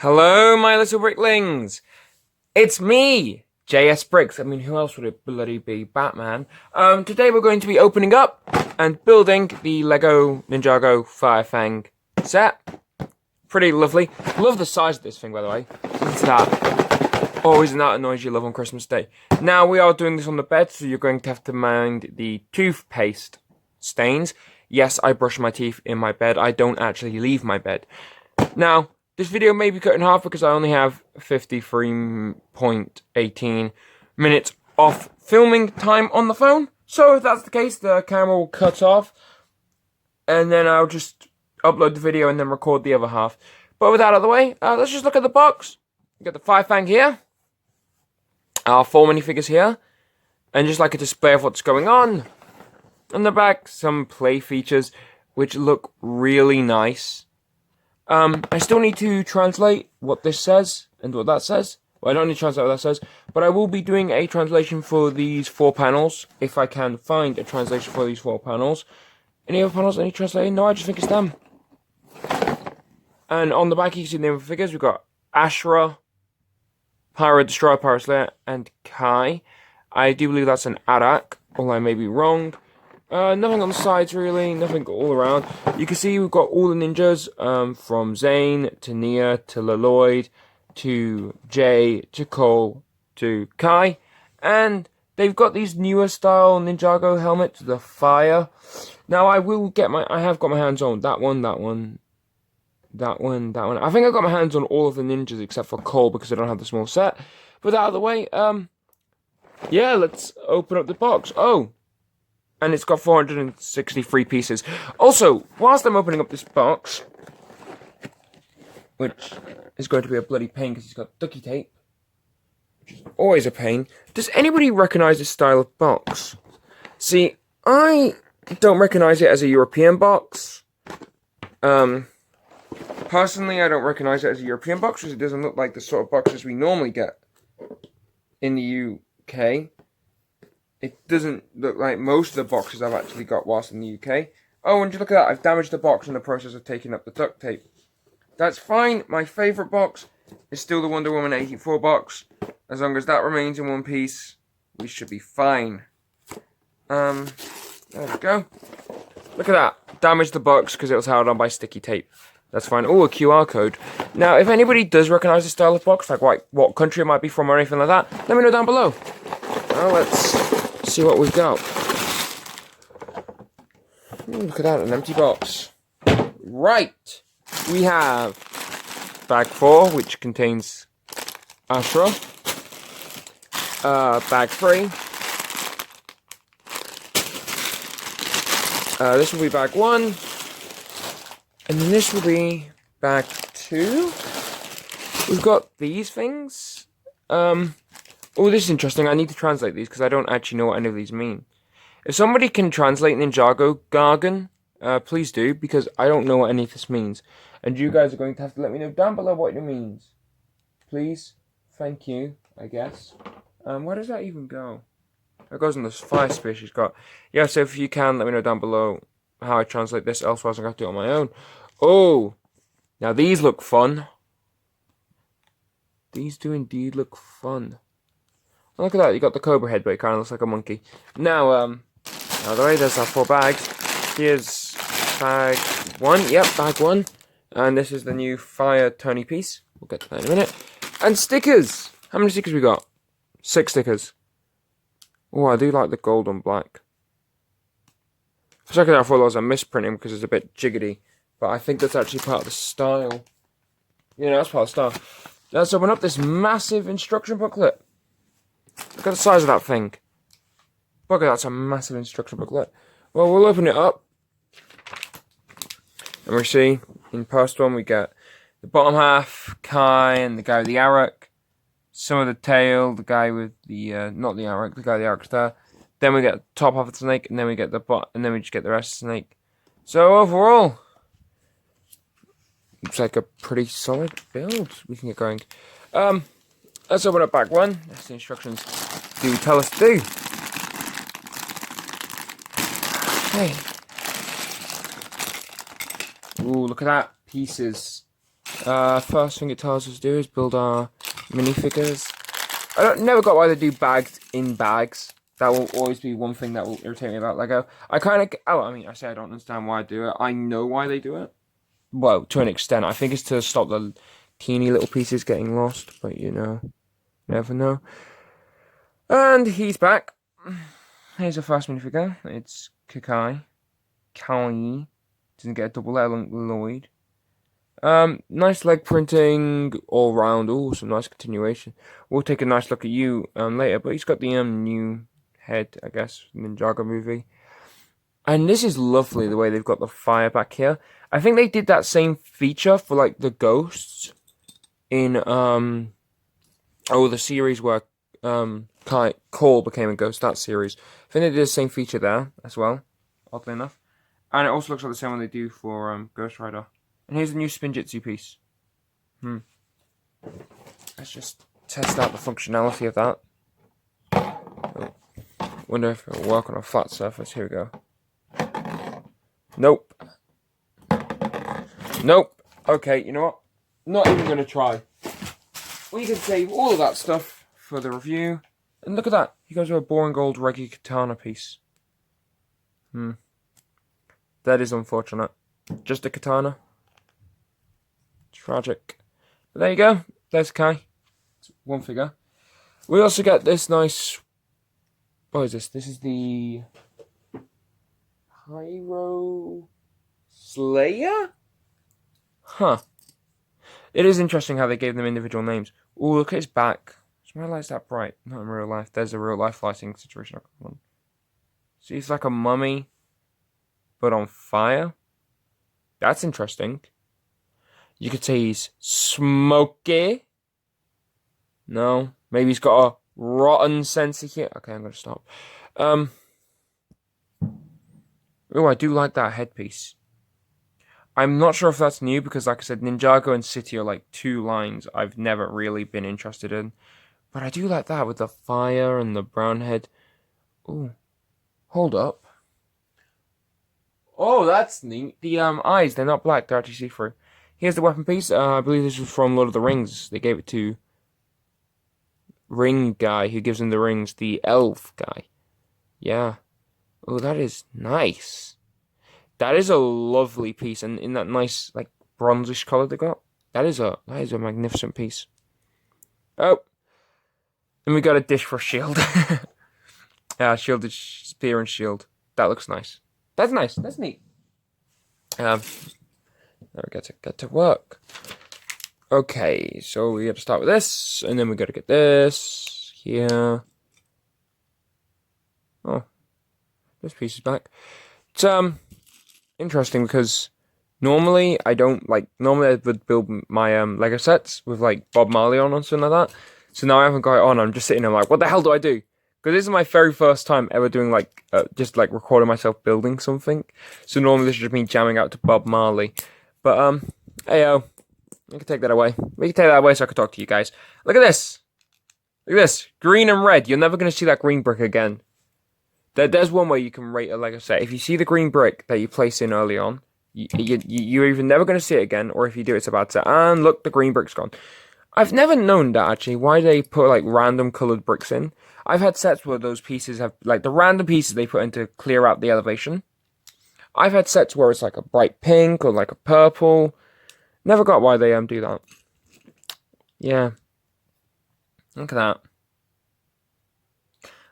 Hello, my little bricklings. It's me, Jsbricks. I mean, who else would it bloody be? Batman. Today we're going to be opening up and building the LEGO Ninjago Fang set. Pretty lovely. Love the size of this thing, by the way. Look at that. Oh, isn't that a noise you love on Christmas Day? Now, we are doing this on the bed, so you're going to have to mind the toothpaste stains. Yes, I brush my teeth in my bed. I don't actually leave my bed. Now, this video may be cut in half because I only have 53.18 minutes of filming time on the phone. So if that's the case, the camera will cut off. And then I'll just upload the video and then record the other half. But with that out of the way, let's just look at the box. We got the Fang here. Our 4 minifigures here. And just like a display of what's going on. On the back, some play features which look really nice. I still need to translate what this says and what that says. Well, I don't need to translate what that says, but I will be doing a translation for these 4 panels, if I can find a translation for these 4 panels. Any other panels I need translating? No, I just think it's them. And on the back, you can see the name of the figures. We've got Ashra, Pyro Destroyer, Pyro Slayer, and Kai. I do believe that's an Arak, although I may be wrong. Nothing on the sides really, nothing all around. You can see we've got all the ninjas, from Zane, to Nia, to Leloid, to Jay, to Cole, to Kai. And they've got these newer style Ninjago helmets, the Fire. Now I have got my hands on that one. I think I've got my hands on all of the ninjas except for Cole because I don't have the small set. But that out of the way, yeah, let's open up the box. Oh! And it's got 463 pieces. Also, whilst I'm opening up this box, which is going to be a bloody pain because it's got ducky tape, which is always a pain, does anybody recognise this style of box? See, I don't recognise it as a European box. Personally, I don't recognise it as a European box because it doesn't look like the sort of boxes we normally get in the UK. It doesn't look like most of the boxes I've actually got whilst in the UK. Oh, and look at that, I've damaged the box in the process of taking up the duct tape. That's fine, my favourite box is still the Wonder Woman 84 box. As long as that remains in one piece, we should be fine. There we go. Look at that, damaged the box because it was held on by sticky tape. That's fine. Oh, a QR code. Now, if anybody does recognise the style of box, like what country it might be from or anything like that, let me know down below. Well, let's see what we've got. Look at that, an empty box. Right, we have bag 4, which contains Ashra. Bag 3. This will be bag 1. And then this will be bag 2. We've got these things. Oh, this is interesting. I need to translate these because I don't actually know what any of these mean. If somebody can translate Ninjago jargon, please do, because I don't know what any of this means. And you guys are going to have to let me know down below what it means. Please. Thank you, I guess. Where does that even go? It goes on this fire spear she's got. Yeah, so if you can, let me know down below how I translate this, elsewise I'm going to have to do it on my own. Oh, now these look fun. These do indeed look fun. Look at that, you got the cobra head, but it kind of looks like a monkey. Now, out of the way, there's our 4 bags. Here's bag 1, yep, bag 1. And this is the new Fire Tony piece. We'll get to that in a minute. And stickers! How many stickers we got? 6 stickers. Oh, I do like the gold on black. For a second I thought that was a misprinting because it's a bit jiggity. But I think that's actually part of the style. Yeah, that's part of the style. Let's open up this massive instruction booklet. Look at the size of that thing. Look at that, that's a massive instruction booklet. Well, we'll open it up. And we see, in post 1, we get the bottom half, Kai and the guy with the Arak. Some of the tail, the guy with the, not the Arak, the guy with the Arak's there. Then we get the top half of the snake, and then we get the bot, and then we just get the rest of the snake. So overall, looks like a pretty solid build. We can get going. Let's open up bag 1. That's the instructions do tell us to do. Okay. Ooh, look at that. Pieces. First thing it tells us to do is build our minifigures. Never got why they do bags in bags. That will always be one thing that will irritate me about Lego. I say I don't understand why I do it. I know why they do it. Well, to an extent. I think it's to stop the teeny little pieces getting lost. But, you know, never know. And he's back. Here's the first minifigure. It's Kakai. Kawaii. Doesn't get a double L on Lloyd. Nice leg printing all round. Oh, some nice continuation. We'll take a nice look at you later, but he's got the new head, I guess, Ninjago movie. And this is lovely the way they've got the fire back here. I think they did that same feature for like the ghosts in the series where Cole became a ghost, that series. I think they did the same feature there as well, oddly enough. And it also looks like the same one they do for Ghost Rider. And here's the new Spinjitzu piece. Let's just test out the functionality of that. Oh. Wonder if it'll work on a flat surface. Here we go. Nope. Nope. Okay, you know what? Not even going to try. We can save all of that stuff for the review. And look at that. He goes with a boring old regular katana piece. That is unfortunate. Just a katana. Tragic. But there you go. There's Kai. It's one figure. We also get this nice... What is this? This is the... Pyro... Slayer? Huh. It is interesting how they gave them individual names. Oh, look at his back. Why are lights that bright? Not in real life. There's a real life lighting situation. See, he's like a mummy, but on fire. That's interesting. You could say he's smoky. No. Maybe he's got a rotten sense of humor. Okay, I'm going to stop. Oh, I do like that headpiece. I'm not sure if that's new because, like I said, Ninjago and City are like two lines I've never really been interested in. But I do like that with the fire and the brown head. Oh, hold up. Oh, that's neat. The eyes, they're not black, they're actually see-through. Here's the weapon piece. I believe this was from Lord of the Rings. They gave it to Ring guy who gives him the rings, the elf guy. Yeah. Oh, that is nice. That is a lovely piece, and in that nice like bronzish color they got. That is a magnificent piece. Oh. And we got a dish for shield. Shielded spear and shield. That looks nice. That's nice. That's neat. Now we get to work. Okay, so we got to start with this, and then we got to get this here. Oh, this piece is back. It's interesting because normally I would build my Lego sets with like Bob Marley on or something like that. So now I haven't got it on. I'm just sitting there like, what the hell do I do? Because this is my very first time ever doing like just like recording myself building something. So normally this is just me jamming out to Bob Marley. But heyo, I can take that away. We can take that away so I can talk to you guys. Look at this. Look at this. Green and red. You're never going to see that green brick again. There's one way you can rate a Lego set. If you see the green brick that you place in early on, you're either never going to see it again, or if you do, it's a bad set. And look, the green brick's gone. I've never known that, actually, why they put, like, random coloured bricks in. I've had sets where those pieces have, like, the random pieces they put in to clear out the elevation. I've had sets where it's, like, a bright pink or, like, a purple. Never got why they do that. Yeah. Look at that.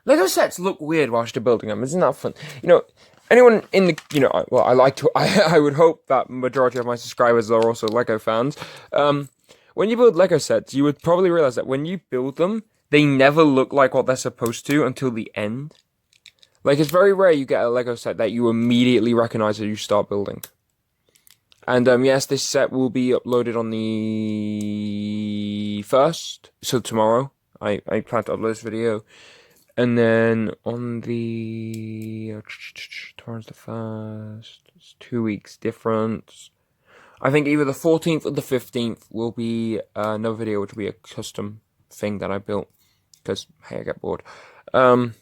Lego sets look weird whilst you're building them. Isn't that fun? You know, anyone in the, you know, well, I would hope that majority of my subscribers are also Lego fans. When you build Lego sets, you would probably realize that when you build them, they never look like what they're supposed to until the end. Like, it's very rare you get a Lego set that you immediately recognize as you start building. And, yes, this set will be uploaded on the 1st, so tomorrow. I plan to upload this video. And then on the... tomorrow's the 1st. It's 2 weeks difference. I think either the 14th or the 15th will be another video, which will be a custom thing that I built. Because, hey, I get bored. I'm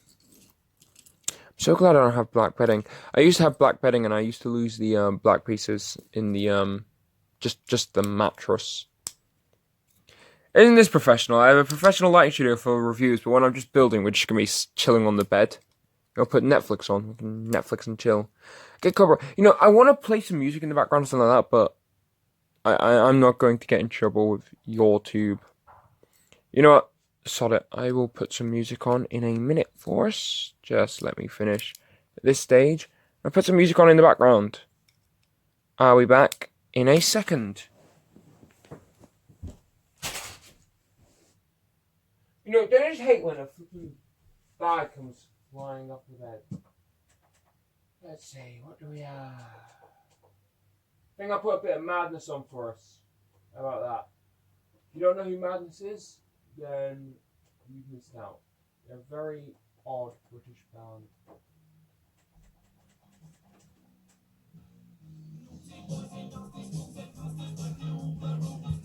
so glad I don't have black bedding. I used to have black bedding, and I used to lose the black pieces in the Just the mattress. Isn't this professional? I have a professional lighting studio for reviews, but when I'm just building, we're just going to be chilling on the bed. I'll put Netflix on. We can Netflix and chill. Get cover. You know, I want to play some music in the background or something like that, but I'm not going to get in trouble with YouTube. You know what? Sod it. I will put some music on in a minute for us. Just let me finish at this stage. I'll put some music on in the background. I'll be back in a second. You know, don't I just hate when a flipping bag comes flying off the bed? Let's see, what do we have? I think I'll put a bit of Madness on for us. How about that? If you don't know who Madness is, then you've missed out. They're a very odd British band.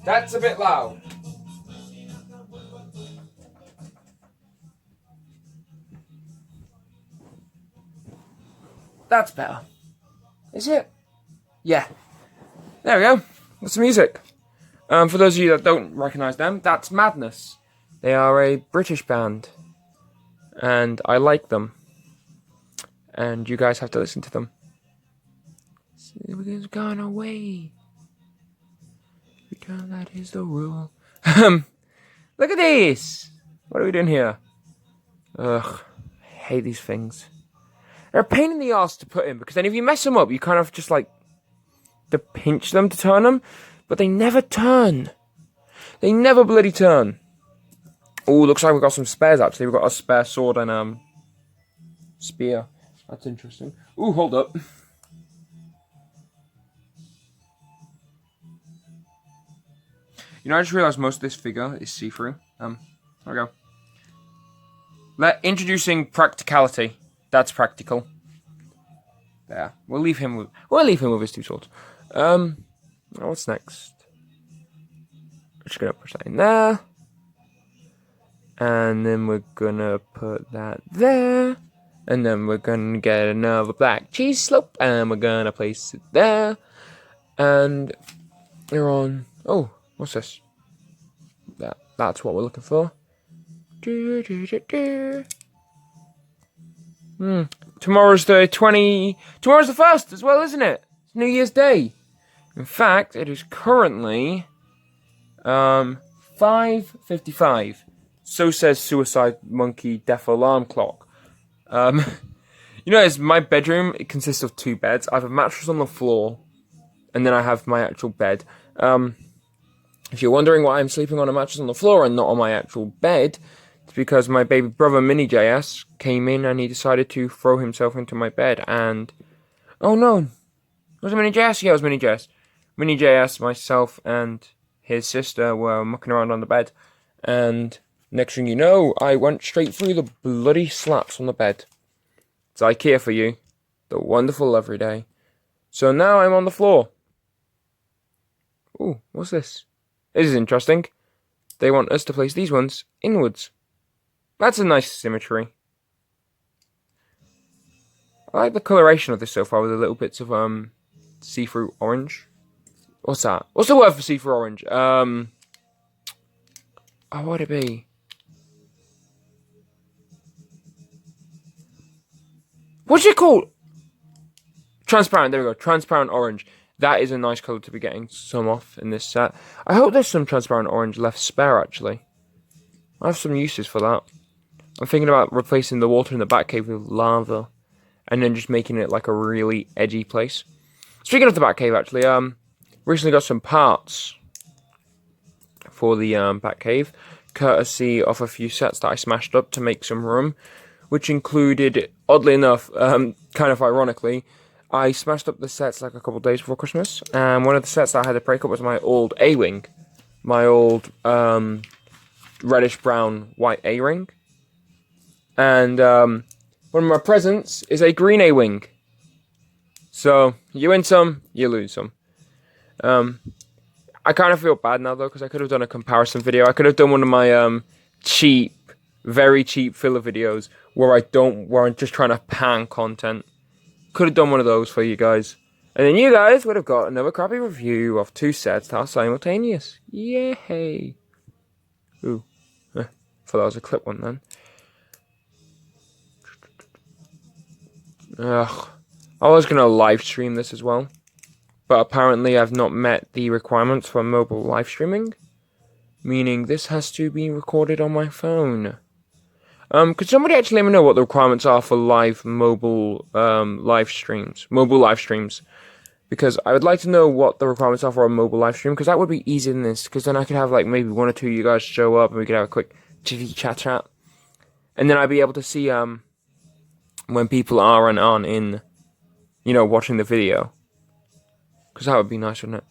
That's a bit loud. That's better. Is it? Yeah. There we go. That's the music. For those of you that don't recognise them, that's Madness. They are a British band. And I like them. And you guys have to listen to them. It's gone away. Return, that is the rule. Look at this. What are we doing here? Ugh. I hate these things. They're a pain in the ass to put in, because then if you mess them up, you kind of just like to pinch them to turn them, but they never turn. They never bloody turn. Oh, looks like we've got some spares actually. We've got a spare sword and spear. That's interesting. Ooh, hold up. You know, I just realised most of this figure is see-through. There we go. Introducing practicality. That's practical. There. We'll leave him with his two swords. What's next? We're just gonna push that in there. And then we're gonna put that there. And then we're gonna get another black cheese slope. And we're gonna place it there. And we're on. Oh, what's this? That's what we're looking for. Tomorrow's the 1st as well, isn't it? It's New Year's Day. In fact, it is currently 5:55. So says Suicide Monkey Death Alarm Clock. You know, it's my bedroom. It consists of 2 beds. I have a mattress on the floor, and then I have my actual bed. If you're wondering why I'm sleeping on a mattress on the floor and not on my actual bed, it's because my baby brother Mini JS came in and he decided to throw himself into my bed and... Oh no! Was it Mini JS? Yeah, it was Mini JS. Mini JS, myself, and his sister were mucking around on the bed. And next thing you know, I went straight through the bloody slats on the bed. It's IKEA for you. The wonderful everyday. So now I'm on the floor. Ooh, what's this? This is interesting. They want us to place these ones inwards. That's a nice symmetry. I like the coloration of this so far with the little bits of see-through orange. What's that? What's the word for see-through orange? Oh, what would it be? What's it called? Transparent, there we go. Transparent orange. That is a nice colour to be getting some off in this set. I hope there's some transparent orange left spare, actually. I have some uses for that. I'm thinking about replacing the water in the Batcave with lava. And then just making it like a really edgy place. Speaking of the Batcave, actually, recently got some parts for the Batcave. Courtesy of a few sets that I smashed up to make some room. Which included, oddly enough, kind of ironically, I smashed up the sets like a couple of days before Christmas, and one of the sets that I had to break up was my old A-Wing. My old reddish-brown white A-Ring. And one of my presents is a green A-Wing. So, you win some, you lose some. I kind of feel bad now, though, because I could have done a comparison video. I could have done one of my cheap, very cheap filler videos where I'm just trying to pan content. Could have done one of those for you guys. And then you guys would have got another crappy review of 2 sets that are simultaneous. Yay! Ooh. Thought that was a clip one then. Ugh. I was going to live stream this as well. But apparently I've not met the requirements for mobile live streaming. Meaning this has to be recorded on my phone. Could somebody actually let me know what the requirements are for mobile live streams? Mobile live streams. Because I would like to know what the requirements are for a mobile live stream, because that would be easier than this, because then I could have like maybe 1 or 2 of you guys show up and we could have a quick chitty chat. And then I'd be able to see when people are and aren't in, watching the video. Because that would be nice, wouldn't it?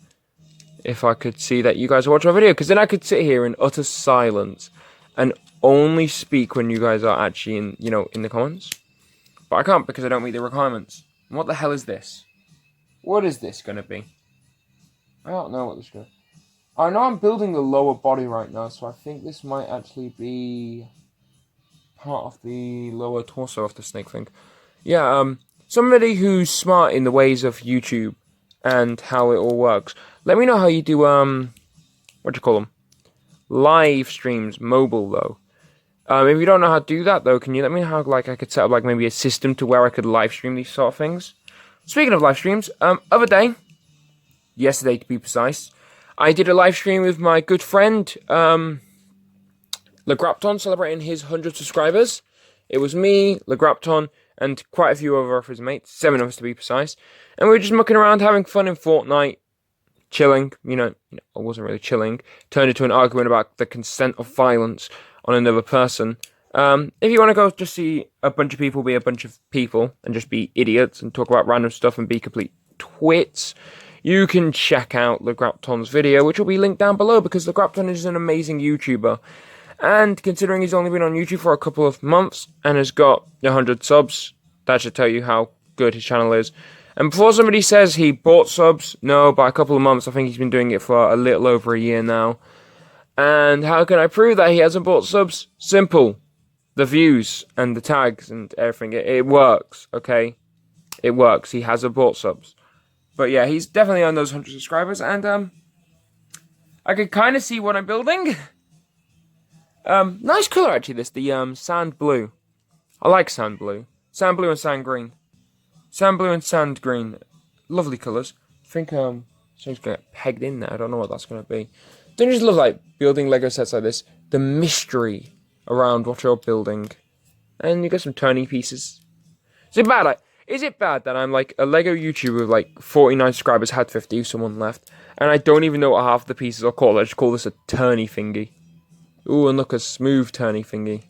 If I could see that you guys are watching my video, because then I could sit here in utter silence and only speak when you guys are actually in the comments. But I can't because I don't meet the requirements. And what the hell is this? What is this going to be? I don't know what this is going to be. I know I'm building the lower body right now, so I think this might actually be part of the lower torso of the snake thing. Yeah, somebody who's smart in the ways of YouTube and how it all works. Let me know how you do, what do you call them? Live streams, mobile, though. If you don't know how to do that, though, can you let me know how, I could set up, maybe a system to where I could live stream these sort of things? Speaking of live streams, other day, yesterday to be precise, I did a live stream with my good friend, Legrapton, celebrating his 100 subscribers. It was me, Legrapton, and quite a few other of his mates, 7 of us to be precise, and we were just mucking around, having fun in Fortnite, chilling, I wasn't really chilling, turned into an argument about the consent of violence on another person. If you want to go just see a bunch of people be a bunch of people and just be idiots and talk about random stuff and be complete twits, you can check out Legrapton's video, which will be linked down below, because Legrapton is an amazing YouTuber. And considering he's only been on YouTube for a couple of months and has got 100 subs, that should tell you how good his channel is. And before somebody says he bought subs, no, by a couple of months, I think he's been doing it for a little over a year now. And how can I prove that he hasn't bought subs? Simple. The views and the tags and everything, it works, okay? It works. He hasn't bought subs. But yeah, he's definitely on those 100 subscribers, and I can kind of see what I'm building. Nice colour actually, the sand blue. I like sand blue. Sand blue and sand green. Sand blue and sand green. Lovely colours. I think something's going to get pegged in there. I don't know what that's going to be. Don't you just love building Lego sets like this? The mystery around what you're building. And you got some turny pieces. Is it bad? Is it bad that I'm a Lego YouTuber with 49 subscribers, had 50, someone left, and I don't even know what half the pieces are called? I just call this a turny thingy. Ooh, and look, a smooth turny thingy.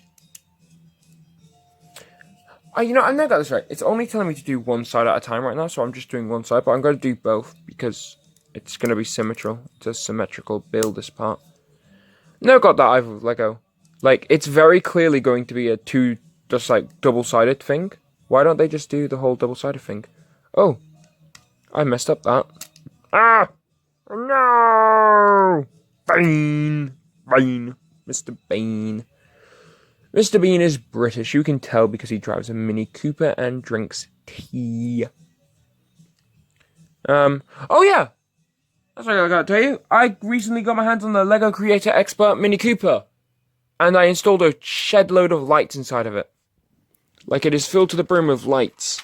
I know got this right. It's only telling me to do one side at a time right now, so I'm just doing one side, but I'm going to do both because it's going to be symmetrical. It's a symmetrical build, this part. Never got that either with Lego. It's very clearly going to be a double-sided thing. Why don't they just do the whole double-sided thing? Oh, I messed up that. Ah! No! Bane! Mr. Bean. Mr. Bean is British. You can tell because he drives a Mini Cooper and drinks tea. Oh yeah! That's what I gotta tell you. I recently got my hands on the LEGO Creator Expert Mini Cooper. And I installed a shed load of lights inside of it. It is filled to the brim with lights.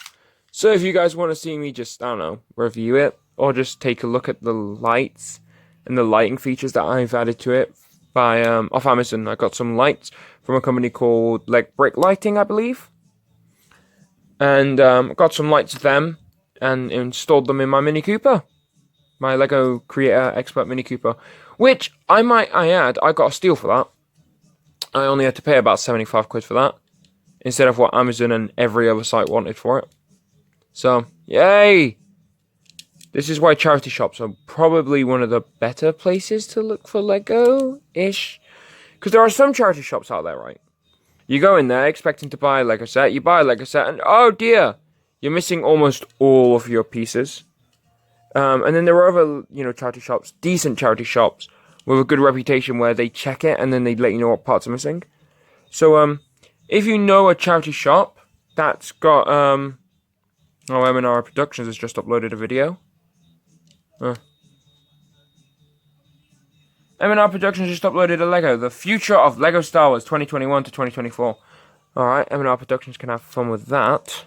So if you guys want to see me just, I don't know, review it, or just take a look at the lights and the lighting features that I've added to it by off Amazon. I got some lights from a company called Brick Lighting, I believe. And got some lights of them and installed them in my Mini Cooper. My LEGO Creator Expert Mini Cooper. Which, I add, I got a steal for that. I only had to pay about 75 quid for that, instead of what Amazon and every other site wanted for it. So, yay! This is why charity shops are probably one of the better places to look for Lego-ish. Because there are some charity shops out there, right? You go in there expecting to buy a Lego set, you buy a Lego set, and oh dear! You're missing almost all of your pieces. And then there are other, charity shops, decent charity shops, with a good reputation where they check it and then they let you know what parts are missing. So, if you know a charity shop that's got, Oh, M&R Productions has just uploaded a video. M&R Productions just uploaded a Lego. The future of Lego Star Wars 2021 to 2024. Alright, M&R Productions can have fun with that.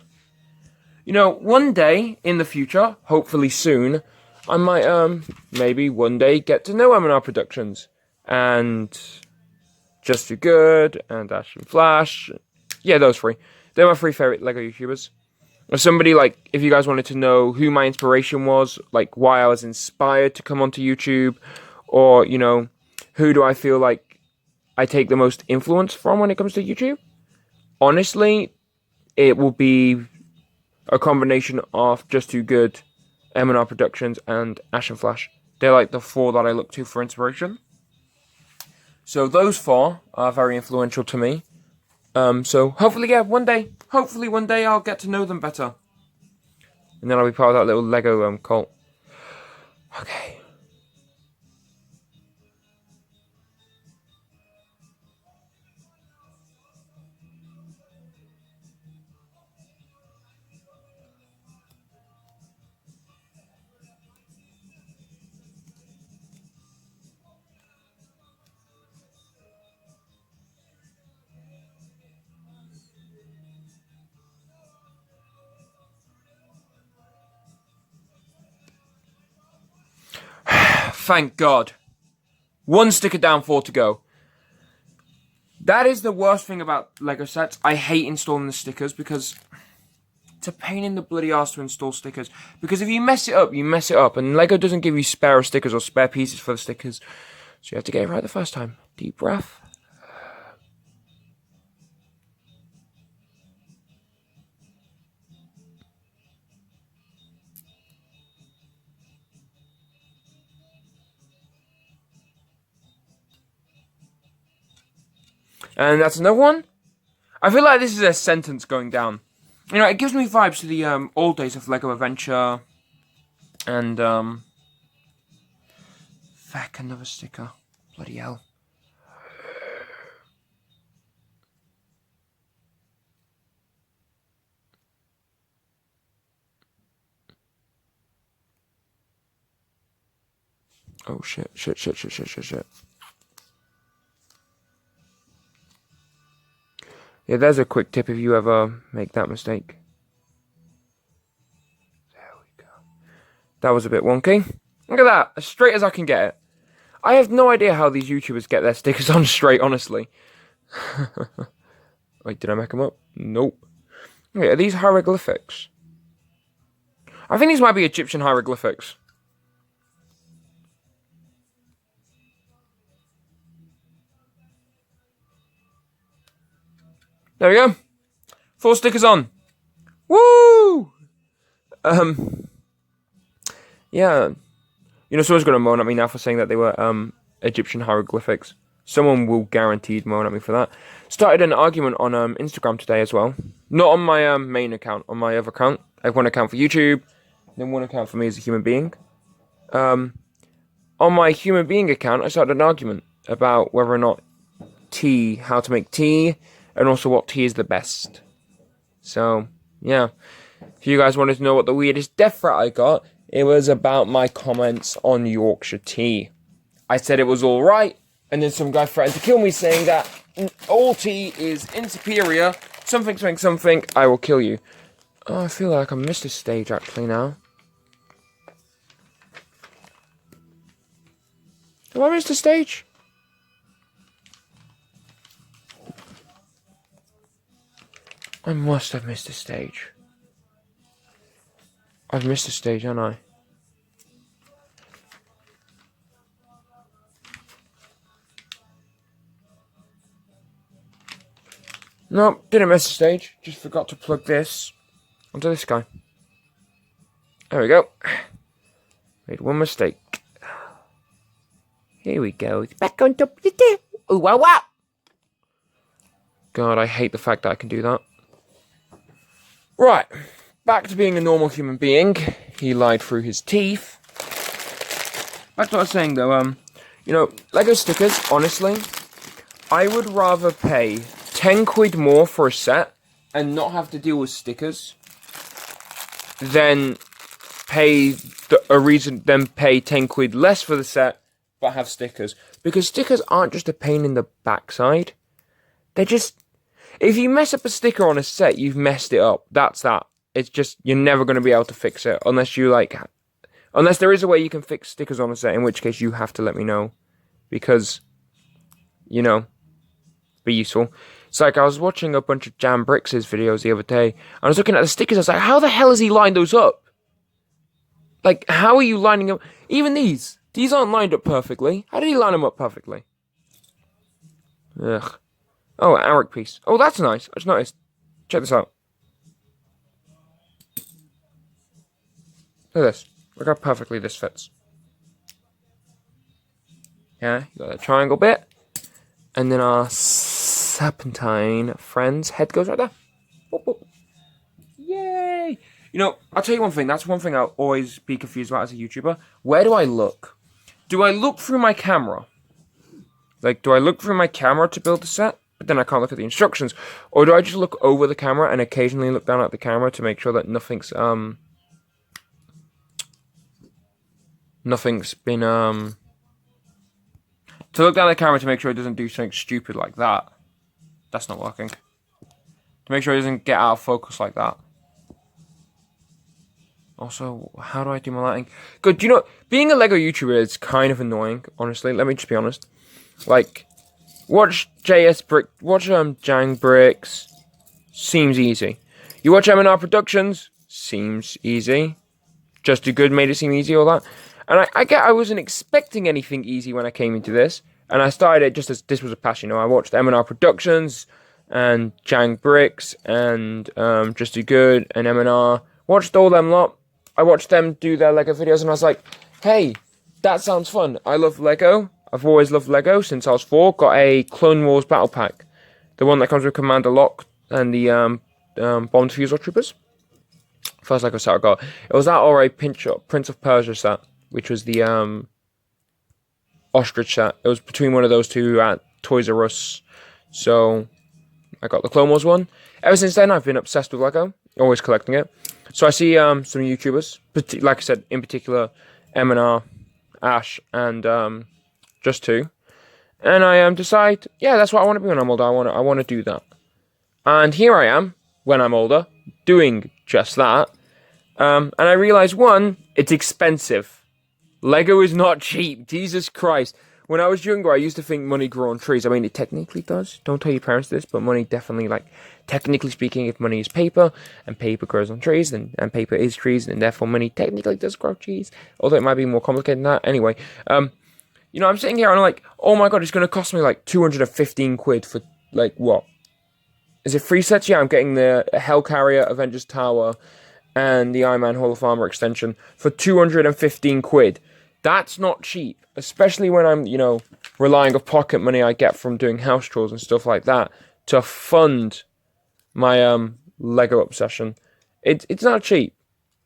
You know, one day in the future, hopefully soon, I might, maybe one day get to know M&R Productions. And Just Too Good, and Ash and Flash. Yeah, those three. They're my three favorite Lego YouTubers. If somebody, like, if you guys wanted to know who my inspiration was, like, why I was inspired to come onto YouTube, or, you know, who do I feel like I take the most influence from when it comes to YouTube? Honestly, it will be a combination of Just Too Good, M&R Productions, and Ash and Flash. They're like the four that I look to for inspiration. So those four are very influential to me. So hopefully, yeah, one day I'll get to know them better. And then I'll be part of that little Lego cult. Okay. Thank God. One sticker down, 4 to go. That is the worst thing about Lego sets. I hate installing the stickers because it's a pain in the bloody arse to install stickers. Because if you mess it up, you mess it up. And Lego doesn't give you spare stickers or spare pieces for the stickers. So you have to get it right the first time. Deep breath. And that's another one. I feel like this is a sentence going down. You know, it gives me vibes to the old days of LEGO Adventure. And, Fuck, another sticker. Bloody hell. Oh, shit. Yeah, there's a quick tip if you ever make that mistake. There we go. That was a bit wonky. Look at that, as straight as I can get it. I have no idea how these YouTubers get their stickers on straight, honestly. Wait, did I make them up? Nope. Okay, are these hieroglyphics? I think these might be Egyptian hieroglyphics. There we go. 4 stickers on. Woo! Yeah. You know, someone's going to moan at me now for saying that they were Egyptian hieroglyphics. Someone will guaranteed moan at me for that. Started an argument on Instagram today as well. Not on my main account, on my other account. I have one account for YouTube, then one account for me as a human being. On my human being account, I started an argument about whether or not tea, how to make tea, and also what tea is the best. So, yeah. If you guys wanted to know what the weirdest death threat I got, it was about my comments on Yorkshire tea. I said it was alright, and then some guy threatened to kill me saying that all tea is inferior, something, I will kill you. Oh, I feel like I missed a stage actually now. Have I missed a stage? I must have missed a stage. I've missed a stage, haven't I? Nope, didn't miss a stage. Just forgot to plug this onto this guy. There we go. Made one mistake. Here we go. It's back on top of the table. Oh, wow. God, I hate the fact that I can do that. Right. Back to being a normal human being. He lied through his teeth. Back to what I was saying, though. You know, Lego stickers, honestly, I would rather pay 10 quid more for a set and not have to deal with stickers then pay 10 quid less for the set, but have stickers. Because stickers aren't just a pain in the backside. They're just... If you mess up a sticker on a set, you've messed it up. That's that. It's just, you're never going to be able to fix it. Unless there is a way you can fix stickers on a set, in which case you have to let me know. Because, you know, be useful. It's like I was watching a bunch of Jsbricks' videos the other day. I was looking at the stickers. I was like, how the hell has he lined those up? Like, how are you lining up? Even these. These aren't lined up perfectly. How did he line them up perfectly? Ugh. Oh, an Arik piece. Oh, that's nice. I just noticed. Check this out. Look at this. Look how perfectly this fits. Yeah, you got that triangle bit. And then our serpentine friend's head goes right there. Boop, boop. Yay! You know, I'll tell you one thing. That's one thing I'll always be confused about as a YouTuber. Where do I look? Do I look through my camera? Like, do I look through my camera to build the set? But then I can't look at the instructions. Or do I just look over the camera and occasionally look down at the camera to make sure that nothing's been, to look down at the camera to make sure it doesn't do something stupid like that. That's not working. To make sure it doesn't get out of focus like that. Also, how do I do my lighting? Good, you know, being a LEGO YouTuber is kind of annoying, honestly. Let me just be honest. Like, watch Jsbricks, seems easy. You watch M&R Productions, seems easy. Just Do Good made it seem easy, all that. And I wasn't expecting anything easy when I came into this. And I started it just as this was a passion. You know, I watched M&R Productions and Jsbricks and Just Do Good and M&R. Watched all them lot. I watched them do their LEGO videos and I was like, hey, that sounds fun. I love LEGO. I've always loved LEGO since I was 4. Got a Clone Wars battle pack. The one that comes with Commander Locke and the Bomb Diffusal Troopers. First LEGO set I got. It was that or a Prince of Persia set, which was the Ostrich set. It was between one of those two at Toys R Us. So I got the Clone Wars one. Ever since then, I've been obsessed with LEGO. Always collecting it. So I see some YouTubers, like I said, in particular, M&R, Ash, and Just Two. And I decide, yeah, that's what I want to be when I'm older. I want to do that. And here I am, when I'm older, doing just that. And I realize, one, it's expensive. LEGO is not cheap. Jesus Christ. When I was younger, I used to think money grew on trees. I mean, it technically does. Don't tell your parents this, but money definitely, like, technically speaking, if money is paper, and paper grows on trees, and paper is trees, and therefore money technically does grow trees. Although it might be more complicated than that. Anyway, you know, I'm sitting here and I'm like, oh my god, it's going to cost me like 215 quid for, like, what? Is it 3 sets? Yeah, I'm getting the Hellcarrier, Avengers Tower, and the Iron Man Hall of Armor extension for 215 quid. That's not cheap, especially when I'm, you know, relying on pocket money I get from doing house chores and stuff like that to fund my LEGO obsession. It's not cheap.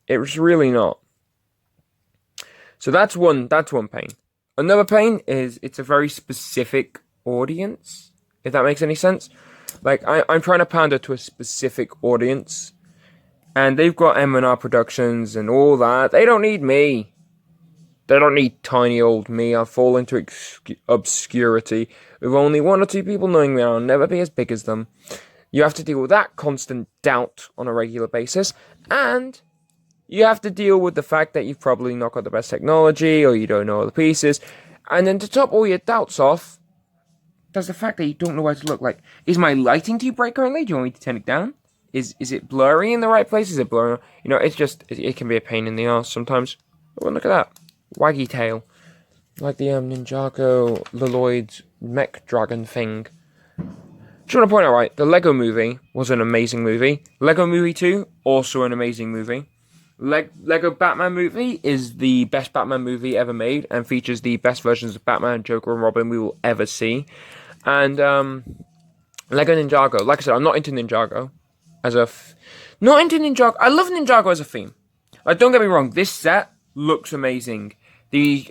It's really not. So that's one pain. Another pain is it's a very specific audience, if that makes any sense. Like, I'm trying to pander to a specific audience, and they've got M&R Productions and all that. They don't need me. They don't need tiny old me. I'll fall into obscurity with only 1 or 2 people knowing me. I'll never be as big as them. You have to deal with that constant doubt on a regular basis. And you have to deal with the fact that you've probably not got the best technology or you don't know all the pieces. And then to top all your doubts off, there's the fact that you don't know where to look. Like, is my lighting too bright currently? Do you want me to turn it down? Is it blurry in the right place? Is it blurry? You know, it's just, it can be a pain in the ass sometimes. Oh, look at that. Waggy tail. Like the Ninjago Leloid mech dragon thing. Just want to point out, right, the LEGO movie was an amazing movie. LEGO Movie 2, also an amazing movie. LEGO Batman movie is the best Batman movie ever made and features the best versions of Batman, Joker, and Robin we will ever see. And LEGO Ninjago, like I said, I'm not into Ninjago not into Ninjago. I love Ninjago as a theme. Like, don't get me wrong, this set looks amazing. The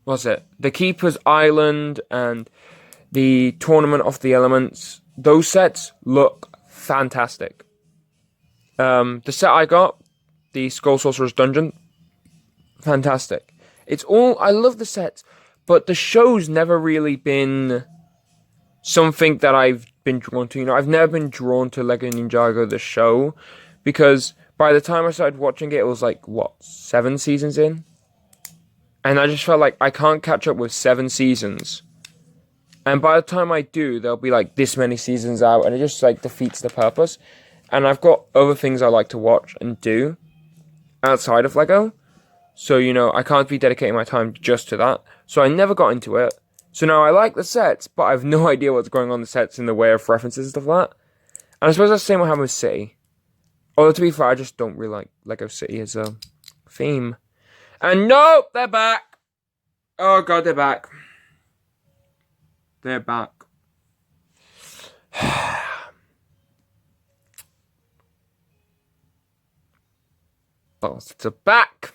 the Keeper's Island and the Tournament of the Elements, those sets look fantastic. The set I got, the Skull Sorcerer's Dungeon. Fantastic. I love the sets, but the show's never really been something that I've been drawn to. I've never been drawn to LEGO Ninjago, the show, because by the time I started watching it, it was like, 7 seasons in? And I just felt like I can't catch up with 7 seasons. And by the time I do, there'll be like this many seasons out, and it just like defeats the purpose. And I've got other things I like to watch and do outside of LEGO. So, I can't be dedicating my time just to that. So I never got into it. So now I like the sets, but I have no idea what's going on in the sets in the way of references and stuff like that. And I suppose that's the same what happened with City. Although, to be fair, I just don't really like LEGO City as a theme. And nope, they're back. Oh god, they're back. They're back. Both are back.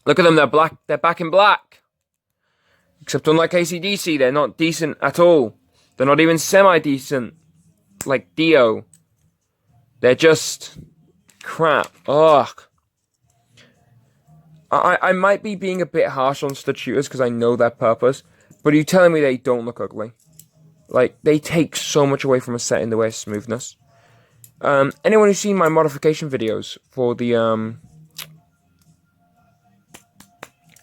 Look at them, they're black. They're back in black. Except unlike AC/DC, they're not decent at all. They're not even semi-decent. Like Dio. They're just crap. Ugh. I might be being a bit harsh on stud shooters because I know their purpose, but are you telling me they don't look ugly? Like, they take so much away from a set in the way of smoothness. Anyone who's seen my modification videos for the the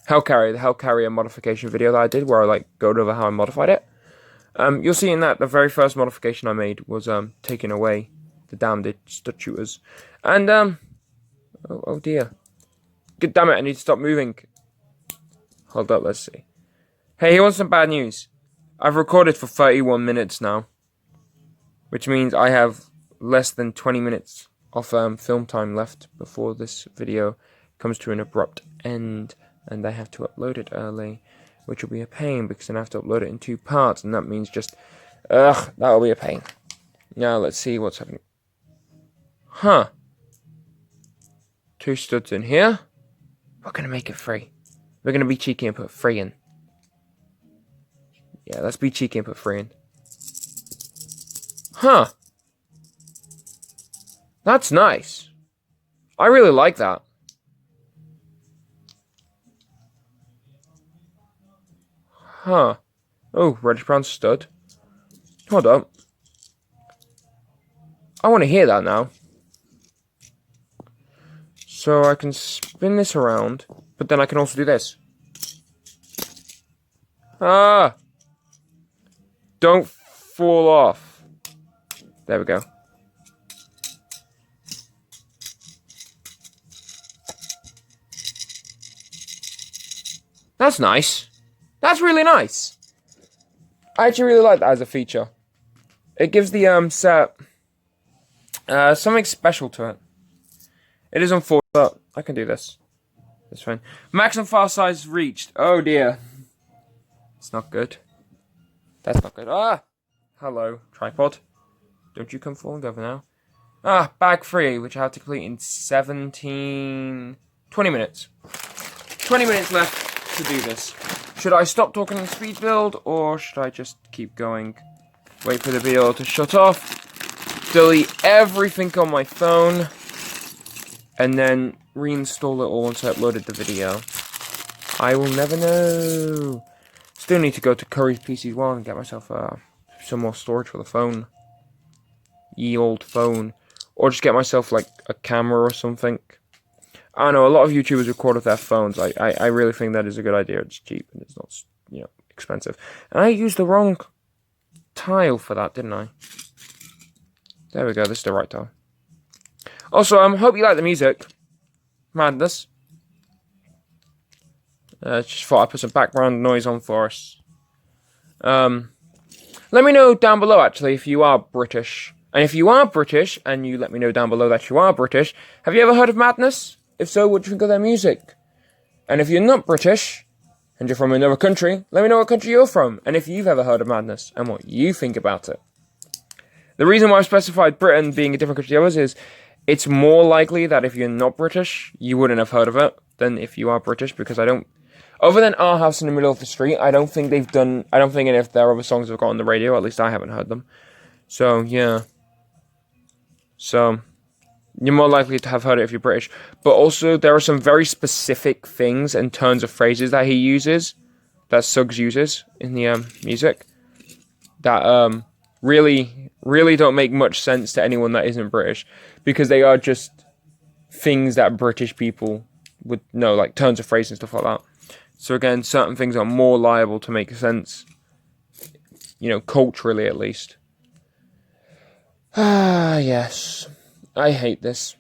Hellcarrier modification video that I did, where I like go over how I modified it, you'll see in that the very first modification I made was taking away the damned stud shooters, and oh dear. God damn it, I need to stop moving. Hold up, let's see. Hey, here wants some bad news. I've recorded for 31 minutes now. Which means I have less than 20 minutes of film time left before this video comes to an abrupt end. And I have to upload it early. Which will be a pain because then I have to upload it in 2 parts. And that means just... that'll be a pain. Now, let's see what's happening. Huh. 2 studs in here. We're going to make it free. We're going to be cheeky and put free in. Yeah, let's be cheeky and put free in. Huh. That's nice. I really like that. Huh. Oh, reddish brown stud. Hold up. I want to hear that now. So I can spin this around, but then I can also do this. Ah! Don't fall off. There we go. That's nice. That's really nice. I actually really like that as a feature. It gives the set something special to it. It is unfortunate, but I can do this. That's fine. Maximum file size reached. Oh dear. It's not good. That's not good. Ah! Hello, tripod. Don't you come falling over now. Ah, bag 3, which I have to complete in 20 minutes. 20 minutes left to do this. Should I stop talking in speed build, or should I just keep going? Wait for the video to shut off. Delete everything on my phone. And then reinstall it all once I uploaded the video. I will never know. Still need to go to Curry's PC as well and get myself some more storage for the phone. Ye old phone. Or just get myself like a camera or something. I know a lot of YouTubers record with their phones. I really think that is a good idea. It's cheap and it's not, expensive. And I used the wrong tile for that, didn't I? There we go. This is the right tile. Also, hope you like the music. Madness. Just thought I'd put some background noise on for us. Let me know down below, actually, if you are British. And if you are British, and you let me know down below that you are British, have you ever heard of Madness? If so, what do you think of their music? And if you're not British, and you're from another country, let me know what country you're from, and if you've ever heard of Madness, and what you think about it. The reason why I've specified Britain being a different country to others is, it's more likely that if you're not British, you wouldn't have heard of it, than if you are British, because I don't... Other than Our House in the Middle of the Street, I don't think they've done... I don't think any of their other songs have got on the radio, at least I haven't heard them. So, yeah. So, You're more likely to have heard it if you're British. But also, there are some very specific things and turns of phrases that he uses, that Suggs uses in the music, that really don't make much sense to anyone that isn't British, because they are just things that British people would know, like turns of phrase and stuff like that. So again, certain things are more liable to make sense, culturally at least. Ah, yes. I hate this.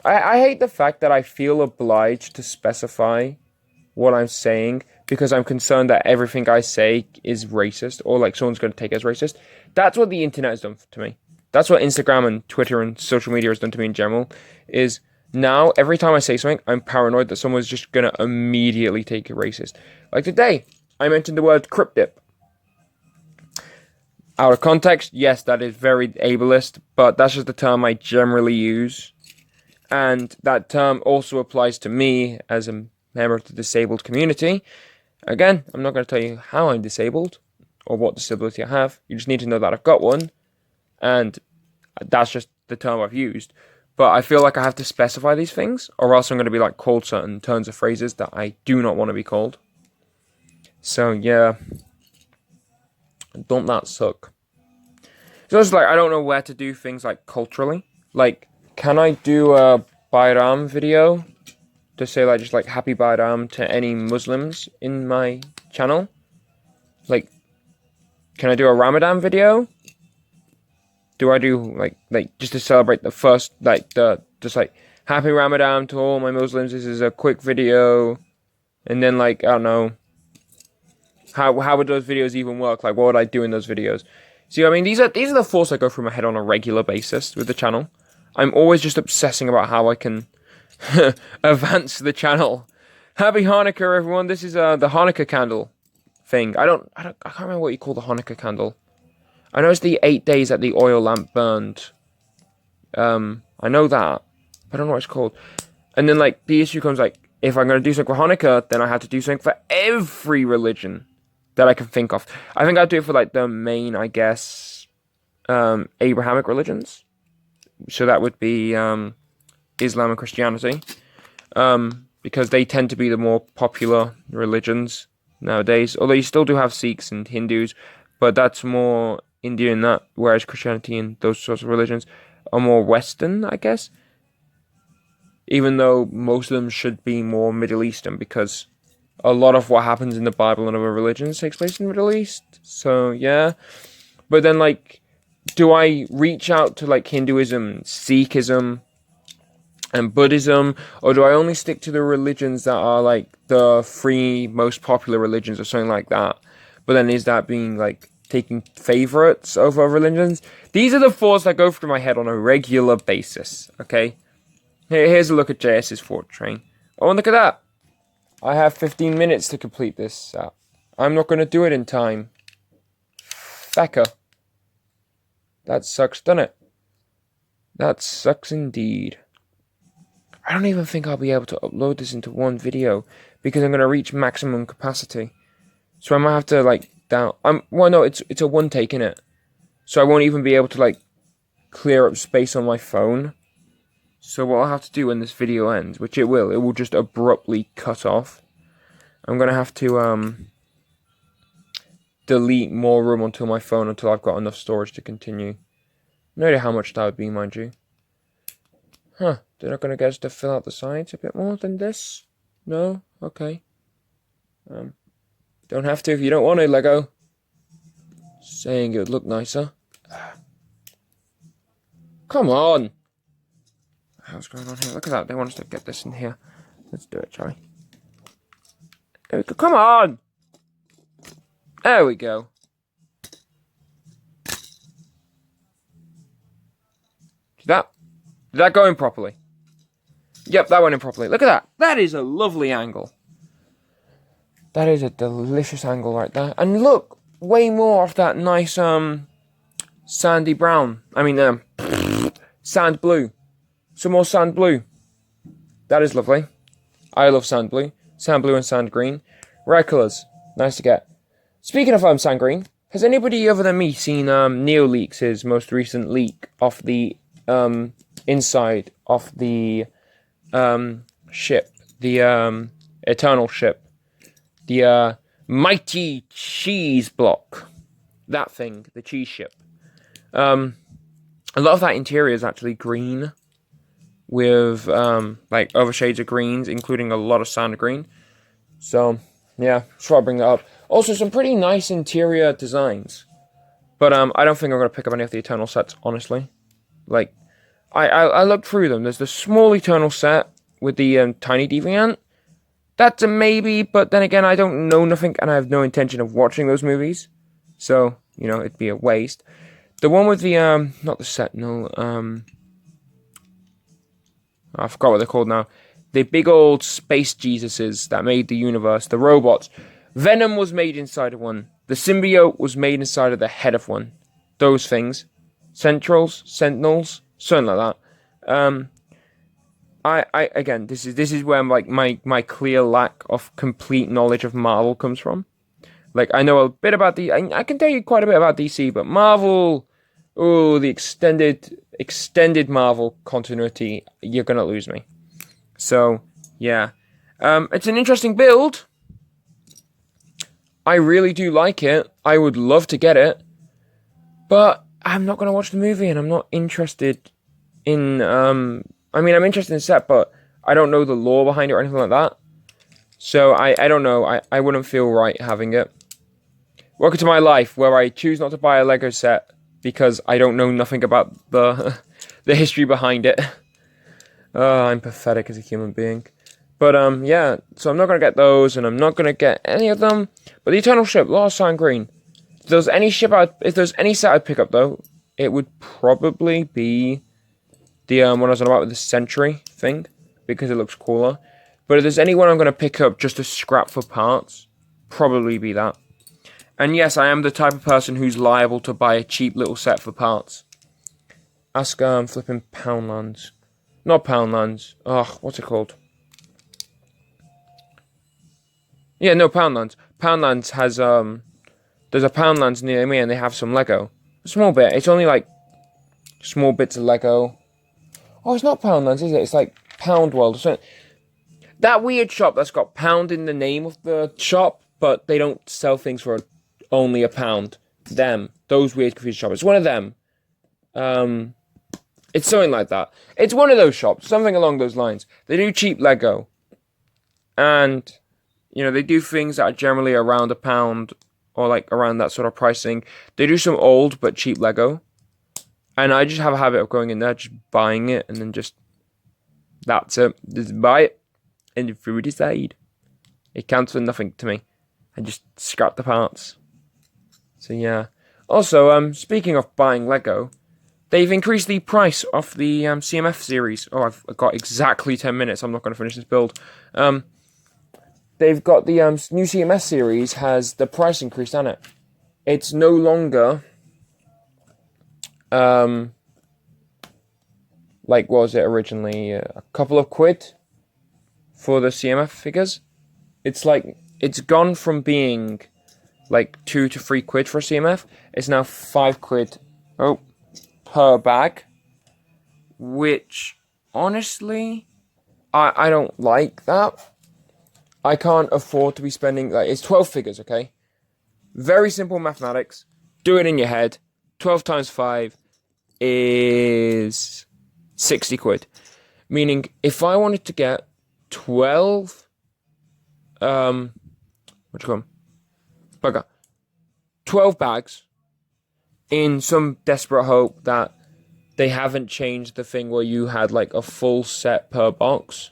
I hate the fact that I feel obliged to specify what I'm saying because I'm concerned that everything I say is racist or like someone's going to take it as racist. That's what the internet has done to me. That's what Instagram and Twitter and social media has done to me in general, is now every time I say something, I'm paranoid that someone's just going to immediately take it racist. Like today, I mentioned the word cryptip. Out of context, yes, that is very ableist, but that's just the term I generally use. And that term also applies to me as a member of the disabled community. Again, I'm not going to tell you how I'm disabled or what disability I have. You just need to know that I've got one. And that's just the term I've used. But I feel like I have to specify these things, or else I'm going to be like called certain turns of phrases that I do not want to be called. So yeah. Don't that suck? So it's like, I don't know where to do things like culturally. Like, can I do a Bayram video to say like just like Happy Bayram to any Muslims in my channel? Like, can I do a Ramadan video? Do I do like just to celebrate the first just like Happy Ramadan to all my Muslims? This is a quick video, and then like I don't know. How would those videos even work? Like, what would I do in those videos? See, I mean, these are the thoughts that go through my head on a regular basis with the channel. I'm always just obsessing about how I can advance the channel. Happy Hanukkah, everyone! This is the Hanukkah candle thing. I can't remember what you call the Hanukkah candle. I know it's the 8 days that the oil lamp burned. I know that, but I don't know what it's called. And then like the issue comes like, if I'm gonna do something for Hanukkah, then I have to do something for every religion that I can think of. I think I'd do it for like the main, I guess, Abrahamic religions. So that would be Islam and Christianity, because they tend to be the more popular religions nowadays. Although you still do have Sikhs and Hindus, but that's more Indian that, whereas Christianity and those sorts of religions are more Western, I guess. Even though most of them should be more Middle Eastern, because a lot of what happens in the Bible and other religions takes place in the Middle East. So, yeah. But then, like, do I reach out to, like, Hinduism, Sikhism, and Buddhism? Or do I only stick to the religions that are, like, the 3 most popular religions or something like that? But then is that being, like, taking favorites over religions? These are the thoughts that go through my head on a regular basis, okay? Here's a look at JS's Fort Train. Oh, and look at that. I have 15 minutes to complete this. I'm not going to do it in time. Fecker. That sucks, doesn't it? That sucks indeed. I don't even think I'll be able to upload this into one video because I'm going to reach maximum capacity. So I might have to, like, well, no, it's a one take, innit? So I won't even be able to, like, clear up space on my phone. So what I'll have to do when this video ends, which it will just abruptly cut off. I'm going to have to delete more room onto my phone until I've got enough storage to continue. No idea how much that would be, mind you. Huh, they're not going to get us to fill out the sides a bit more than this? No? Okay. Don't have to if you don't want to, Lego. Saying it would look nicer. Come on! What's going on here? Look at that. They want us to get this in here. Let's do it, shall we? There we go. Come on! There we go. Did that go in properly? Yep, that went in properly. Look at that. That is a lovely angle. That is a delicious angle right there. And look, way more of that nice, sandy brown. I mean, sand blue. Some more sand blue. That is lovely. I love sand blue. Sand blue and sand green. Rare colours. Nice to get. Speaking of sand green, has anybody other than me seen NeoLeaks' most recent leak of the inside of the ship, the Eternal ship, the mighty cheese block, that thing, the cheese ship. A lot of that interior is actually green, with like other shades of greens, including a lot of sand green. So yeah, just thought I'd bring that up. Also, some pretty nice interior designs, but I don't think I'm gonna pick up any of the Eternal sets, honestly. Like, I looked through them. There's the small Eternal set with the tiny Deviant. That's a maybe, but then again, I don't know nothing, and I have no intention of watching those movies, so you know it'd be a waste. The one with the not the Sentinel, I forgot what they're called now. The big old space Jesuses that made the universe, the robots. Venom was made inside of one. The symbiote was made inside of the head of one. Those things. Sentinels, something like that. I again, this is where like my clear lack of complete knowledge of Marvel comes from. Like, I know a bit about I can tell you quite a bit about DC, but Marvel, oh, the extended Marvel continuity, you're gonna lose me. So yeah, it's an interesting build. I really do like it. I would love to get it, but I'm not gonna watch the movie, and I'm not interested in. I mean, I'm interested in the set, but I don't know the lore behind it or anything like that. So I don't know. I wouldn't feel right having it. Welcome to my life, where I choose not to buy a Lego set because I don't know nothing about the the history behind it. I'm pathetic as a human being. But yeah, so I'm not gonna get those, and I'm not gonna get any of them. But the Eternal ship, a lot of sand green. If there's any set I'd pick up though, it would probably be the one I was on about with the Sentry thing, because it looks cooler. But if there's anyone I'm gonna pick up just to scrap for parts, probably be that. And yes, I am the type of person who's liable to buy a cheap little set for parts. Ask flipping Poundlands. Not Poundlands. Oh, what's it called? Yeah, no, Poundlands. Poundlands has there's a Poundlands near me, and they have some Lego. A small bit. It's only like small bits of Lego. Oh, it's not Poundlands, is it? It's like Pound World or something. That weird shop that's got Pound in the name of the shop, but they don't sell things for only £1. Those weird confused shops. It's one of them. It's something like that. It's one of those shops, something along those lines. They do cheap Lego, and you know they do things that are generally around £1 or like around that sort of pricing. They do some old but cheap Lego, and I just have a habit of going in there, just buying it, and then that's it. Just buy it, and if you decide it counts for nothing to me, I just scrap the parts. So yeah. Also, speaking of buying Lego, they've increased the price of the CMF series. Oh, I've got exactly 10 minutes. I'm not going to finish this build. They've got the new CMF series has the price increased on it. It's no longer like, what was it originally? A couple of quid for the CMF figures. It's like, it's gone from being like 2 to 3 quid for a CMF. It's now 5 quid per bag, which honestly I don't like that. I can't afford to be spending, like, it's 12 figures, okay? Very simple mathematics. Do it in your head. 12 times 5 is 60 quid. Meaning, if I wanted to get 12, what do you call them? Bugger. 12 bags, in some desperate hope that they haven't changed the thing where you had like a full set per box,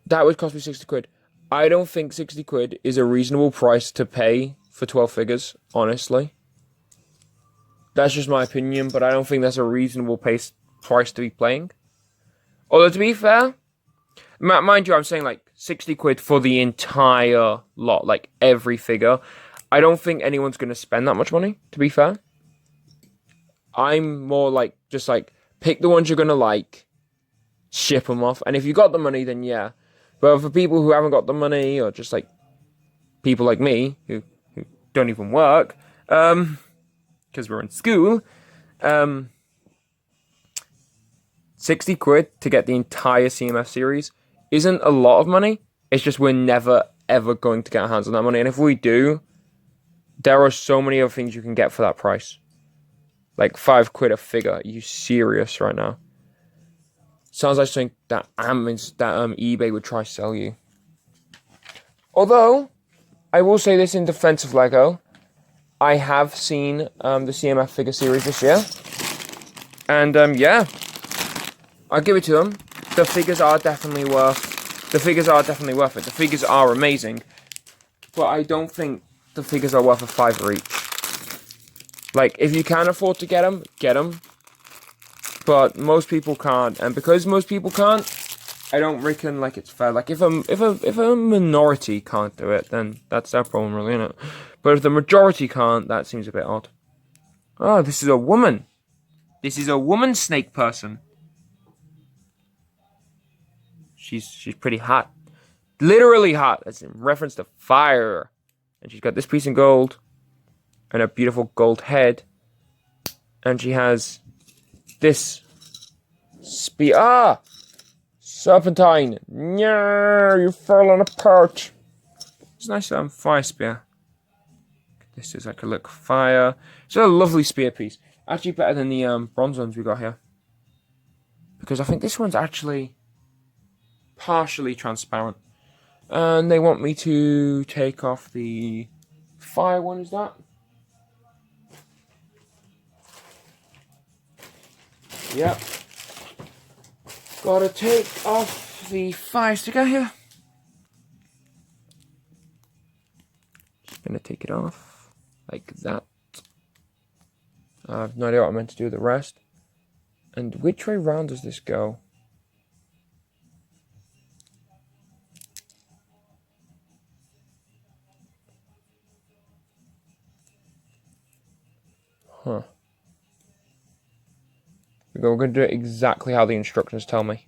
that would cost me 60 quid. I don't think 60 quid is a reasonable price to pay for 12 figures, honestly. That's just my opinion, but I don't think that's a reasonable price to be playing. Although, to be fair, mind you, I'm saying like 60 quid for the entire lot, like every figure. I don't think anyone's going to spend that much money, to be fair. I'm more like, just like, pick the ones you're going to like, ship them off, and if you got the money, then yeah. But for people who haven't got the money, or just like people like me, who don't even work, because we're in school, 60 quid to get the entire CMF series isn't a lot of money. It's just we're never, ever going to get our hands on that money. And if we do, there are so many other things you can get for that price. Like 5 quid a figure. Are you serious right now? Sounds like something that eBay would try to sell you. Although, I will say this in defense of LEGO. I have seen the CMF figure series this year. And yeah, I'll give it to them. The figures are definitely worth it. The figures are amazing. But I don't think the figures are worth a $5 each. Like, if you can afford to get them, get them. But most people can't. And because most people can't, I don't reckon like it's fair. Like if a minority can't do it, then that's their problem, really, isn't it? But if the majority can't, that seems a bit odd. Oh, this is a woman. This is a woman snake person. She's pretty hot. Literally hot. That's in reference to fire. And she's got this piece in gold. And a beautiful gold head. And she has this spear. Serpentine. Yeah, you fell on a perch. It's a nice fire spear. This is like a look fire. It's a lovely spear piece. Actually better than the bronze ones we got here. Because I think this one's actually partially transparent. And they want me to take off the fire one, is that? Yep. Gotta take off the fire sticker here. Just gonna take it off like that. I have no idea what I meant to do with the rest. And which way round does this go? Huh. We're going to do it exactly how the instructions tell me.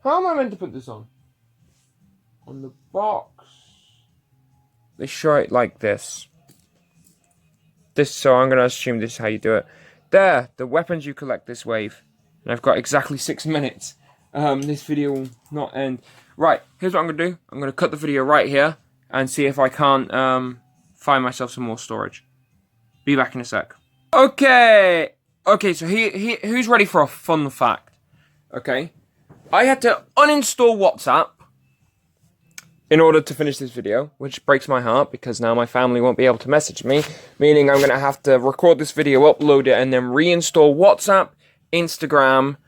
How am I meant to put this on? On the box. They show it like this. So I'm going to assume this is how you do it. There, the weapons you collect this wave. And I've got exactly 6 minutes. This video will not end. Right, here's what I'm going to do. I'm going to cut the video right here. And see if I can't find myself some more storage. Be back in a sec. Okay, so who's ready for a fun fact? Okay, I had to uninstall WhatsApp in order to finish this video, which breaks my heart because now my family won't be able to message me, meaning I'm going to have to record this video, upload it, and then reinstall WhatsApp, Instagram,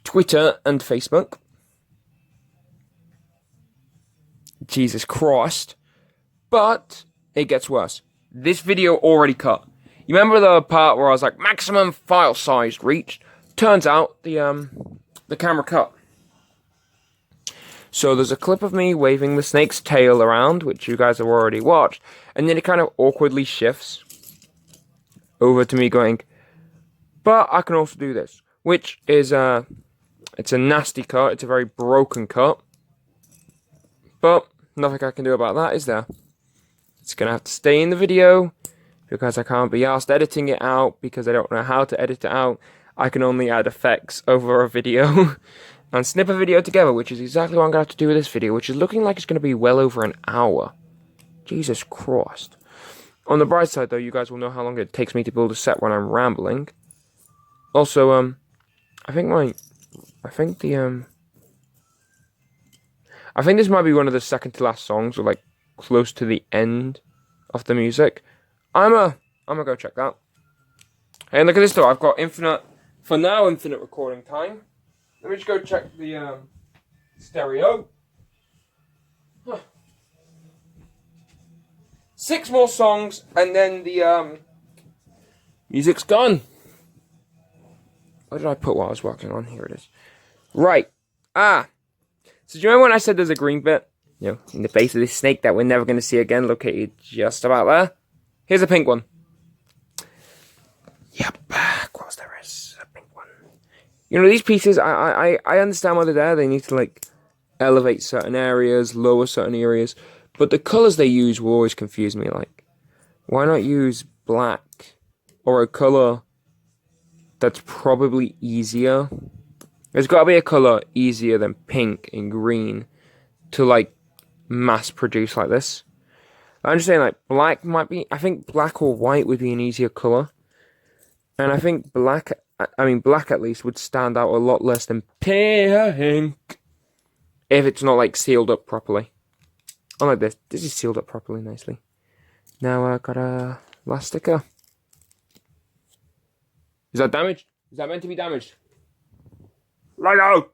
Twitter, and Facebook. Jesus Christ. But it gets worse. This video already cut. You remember the part where I was like, maximum file size reached? Turns out the camera cut. So there's a clip of me waving the snake's tail around, which you guys have already watched, and then it kind of awkwardly shifts over to me going, but I can also do this, which is it's a nasty cut. It's a very broken cut. But nothing I can do about that, is there? It's going to have to stay in the video because I can't be asked editing it out because I don't know how to edit it out. I can only add effects over a video and snip a video together, which is exactly what I'm going to have to do with this video, which is looking like it's going to be well over an hour. Jesus Christ. On the bright side, though, you guys will know how long it takes me to build a set when I'm rambling. Also, I think this might be one of the second to last songs, or like close to the end of the music. I'm gonna go check that. Hey, and look at this though. I've got infinite recording time. Let me just go check the stereo. Huh. 6 more songs, and then the music's gone. Where did I put what I was working on? Here it is. Right. So do you remember when I said there's a green bit? You know, in the base of this snake that we're never going to see again, located just about there? Here's a pink one. Yep, of course there is a pink one. You know, these pieces, I understand why they're there. They need to, like, elevate certain areas, lower certain areas. But the colours they use will always confuse me. Like, why not use black or a colour that's probably easier? There's got to be a colour easier than pink and green to, like, mass produce like this. I'm just saying, like, black might be... I think black or white would be an easier colour. And I think black at least would stand out a lot less than pink. If it's not, like, sealed up properly. Unlike this. This is sealed up properly nicely. Now I got a last sticker. Is that damaged? Is that meant to be damaged? LEGO!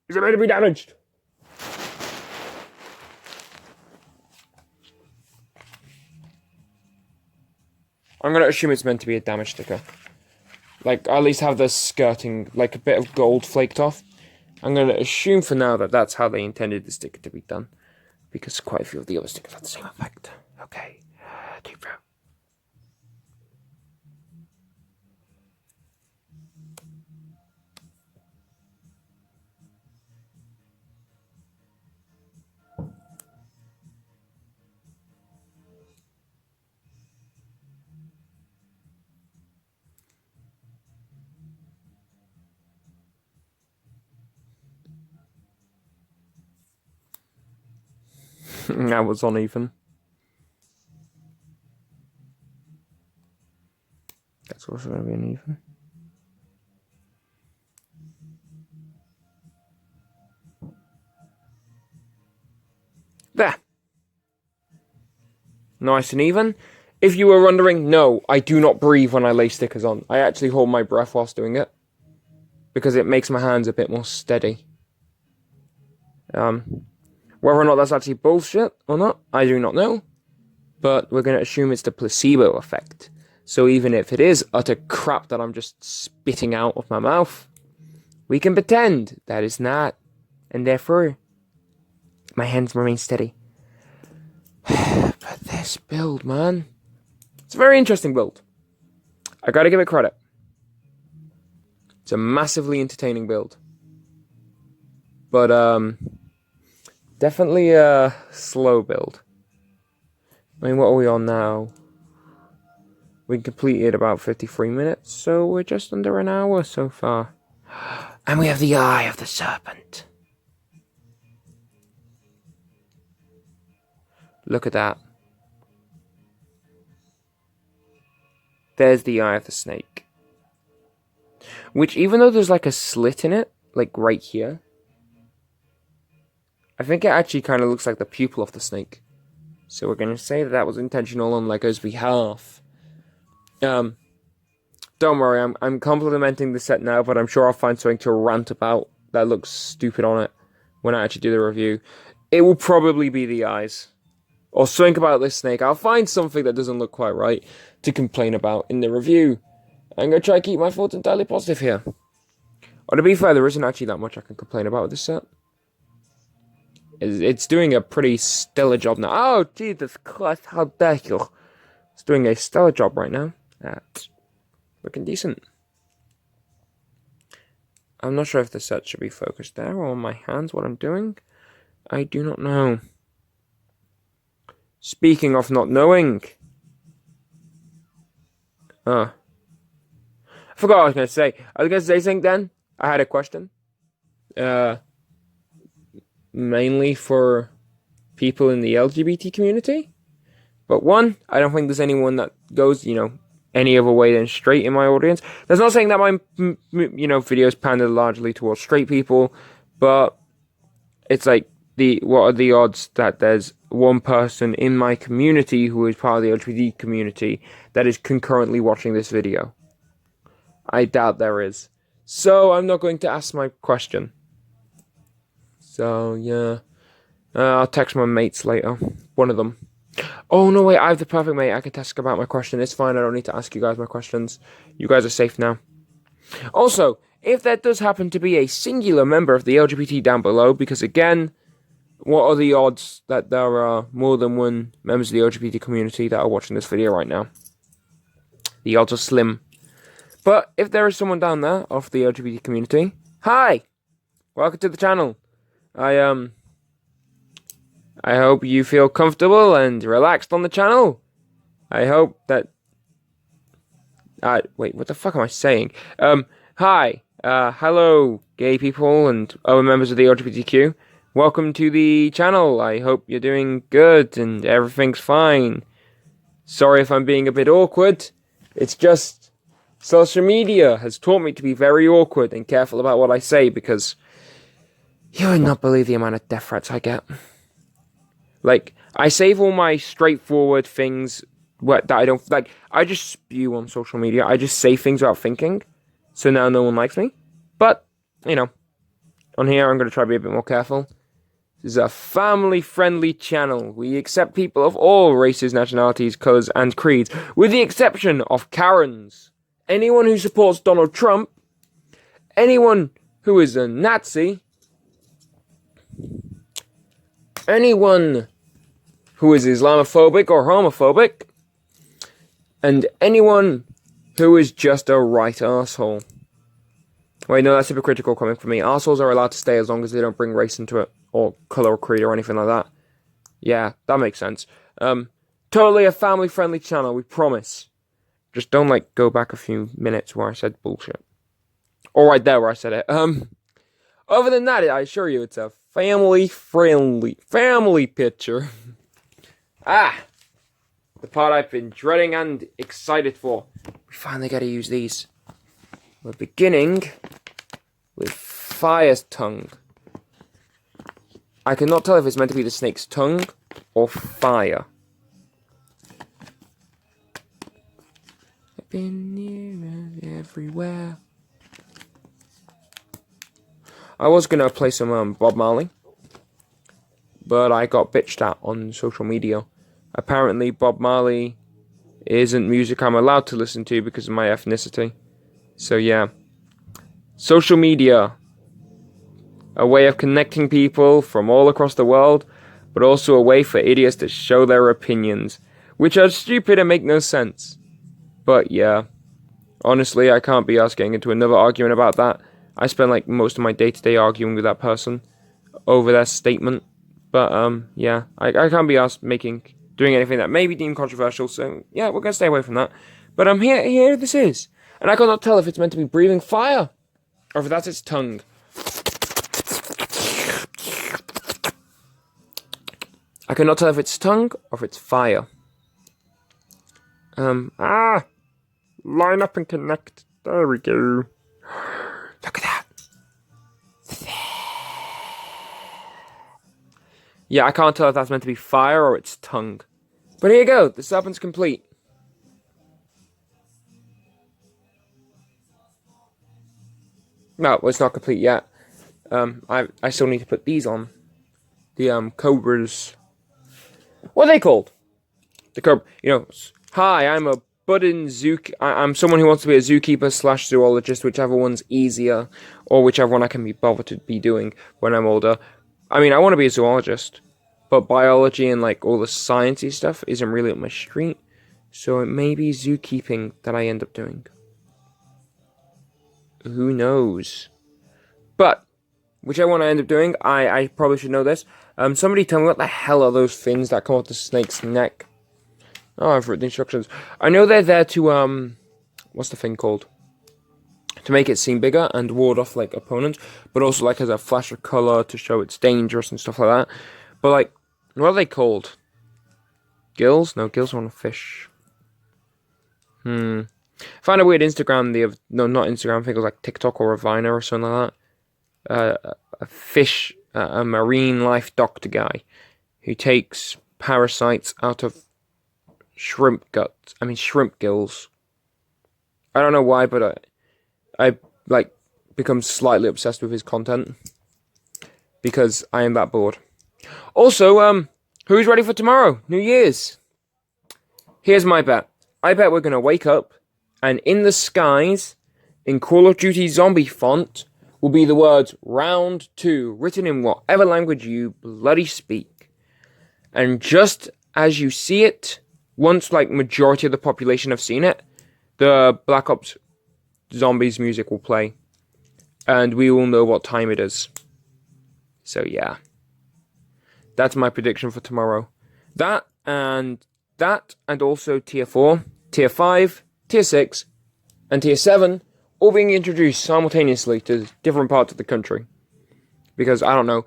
Is it meant to be damaged? I'm going to assume it's meant to be a damaged sticker. Like, at least have the skirting, like, a bit of gold flaked off. I'm going to assume for now that that's how they intended the sticker to be done. Because quite a few of the other stickers have the same effect. Okay. Deep breath. That was uneven. That's also going to be uneven. There. Nice and even. If you were wondering, no, I do not breathe when I lay stickers on. I actually hold my breath whilst doing it. Because it makes my hands a bit more steady. Whether or not that's actually bullshit or not, I do not know. But we're going to assume it's the placebo effect. So even if it is utter crap that I'm just spitting out of my mouth, we can pretend that it's not. And therefore, my hands remain steady. But this build, man. It's a very interesting build. I gotta give it credit. It's a massively entertaining build. But, definitely a slow build. I mean, what are we on now? We completed about 53 minutes, so we're just under an hour so far. And we have the eye of the serpent. Look at that. There's the eye of the snake. Which, even though there's like a slit in it, like right here, I think it actually kind of looks like the pupil of the snake. So we're going to say that that was intentional on LEGO's behalf. Don't worry, I'm complimenting the set now, but I'm sure I'll find something to rant about that looks stupid on it when I actually do the review. It will probably be the eyes. Or something about this snake. I'll find something that doesn't look quite right to complain about in the review. I'm going to try to keep my thoughts entirely positive here. Or to be fair, there isn't actually that much I can complain about with this set. It's doing a pretty stellar job now. Oh, Jesus Christ, how dare you. It's doing a stellar job right now. That's looking decent. I'm not sure if the set should be focused there or on my hands, what I'm doing. I do not know. Speaking of not knowing. I forgot what I was going to say. I was going to say something then. I had a question. Mainly for people in the LGBT community. But one, I don't think there's anyone that goes, any other way than straight in my audience. That's not saying that my, videos pander largely towards straight people, but it's like, what are the odds that there's one person in my community who is part of the LGBT community that is concurrently watching this video? I doubt there is. So I'm not going to ask my question. So, yeah. I'll text my mates later. One of them. Oh, no, wait. I have the perfect mate. I can text about my question. It's fine. I don't need to ask you guys my questions. You guys are safe now. Also, if there does happen to be a singular member of the LGBT down below, because again, what are the odds that there are more than one members of the LGBT community that are watching this video right now? The odds are slim. But if there is someone down there of the LGBT community, hi! Welcome to the channel. I I hope you feel comfortable and relaxed on the channel. I hope that... wait, what the fuck am I saying? Hi. Hello, gay people and other members of the LGBTQ. Welcome to the channel. I hope you're doing good and everything's fine. Sorry if I'm being a bit awkward. It's just social media has taught me to be very awkward and careful about what I say because you would not believe the amount of death threats I get. Like, I save all my straightforward things that I don't... Like, I just spew on social media. I just say things without thinking. So now no one likes me. But, you know, on here I'm going to try to be a bit more careful. This is a family-friendly channel. We accept people of all races, nationalities, colours, and creeds, with the exception of Karens. Anyone who supports Donald Trump, anyone who is a Nazi, anyone who is Islamophobic or homophobic, and anyone who is just a right asshole. Wait, no, that's hypocritical coming from me. Assholes are allowed to stay as long as they don't bring race into it, or colour or creed or anything like that. Yeah, that makes sense. Totally a family-friendly channel, we promise. Just don't, like, go back a few minutes where I said bullshit. Or right there where I said it. Other than that, I assure you, it's a family-friendly family picture. The part I've been dreading and excited for. We finally get to use these. We're beginning with Fire's tongue. I cannot tell if it's meant to be the snake's tongue or fire. I've been near everywhere. I was going to play some Bob Marley, but I got bitched at on social media. Apparently Bob Marley isn't music I'm allowed to listen to because of my ethnicity. So yeah. Social media. A way of connecting people from all across the world, but also a way for idiots to show their opinions, which are stupid and make no sense. But yeah. Honestly, I can't be asked getting into another argument about that. I spend like most of my day-to-day arguing with that person over their statement. But yeah, I can't be asked doing anything that may be deemed controversial, so yeah, we're gonna stay away from that. But here this is. And I cannot tell if it's meant to be breathing fire, or if that's its tongue. I cannot tell if it's tongue, or if it's fire. Line up and connect. There we go. Look at that. Yeah, I can't tell if that's meant to be fire or its tongue. But here you go, the serpent's complete. No, well, it's not complete yet. I still need to put these on. The cobras. What are they called? The cobra. You know, hi, I'm a budding I'm someone who wants to be a zookeeper / zoologist, whichever one's easier, or whichever one I can be bothered to be doing when I'm older. I mean, I want to be a zoologist, but biology and like all the sciencey stuff isn't really up my street, so it may be zookeeping that I end up doing. Who knows? But whichever one I end up doing, I probably should know this. Somebody tell me what the hell are those things that come off the snake's neck? Oh, I've written the instructions. I know they're there to what's the thing called? To make it seem bigger and ward off like opponents, but also like as a flash of color to show it's dangerous and stuff like that. But like, what are they called? Gills? No, gills are on a fish. I found a weird Instagram, not Instagram, I think it was like TikTok or a Viner or something like that. A fish, a marine life doctor guy who takes parasites out of shrimp gills. I don't know why, but I like become slightly obsessed with his content because I am that bored. Also, who's ready for tomorrow? New Year's. Here's my bet. I bet we're gonna wake up and in the skies, in Call of Duty zombie font, will be the words Round 2, written in whatever language you bloody speak. And just as you see it, once like majority of the population have seen it, the Black Ops Zombies music will play. And we will know what time it is. So yeah. That's my prediction for tomorrow. That and also Tier 4, Tier 5, Tier 6, and Tier 7 all being introduced simultaneously to different parts of the country. Because, I don't know,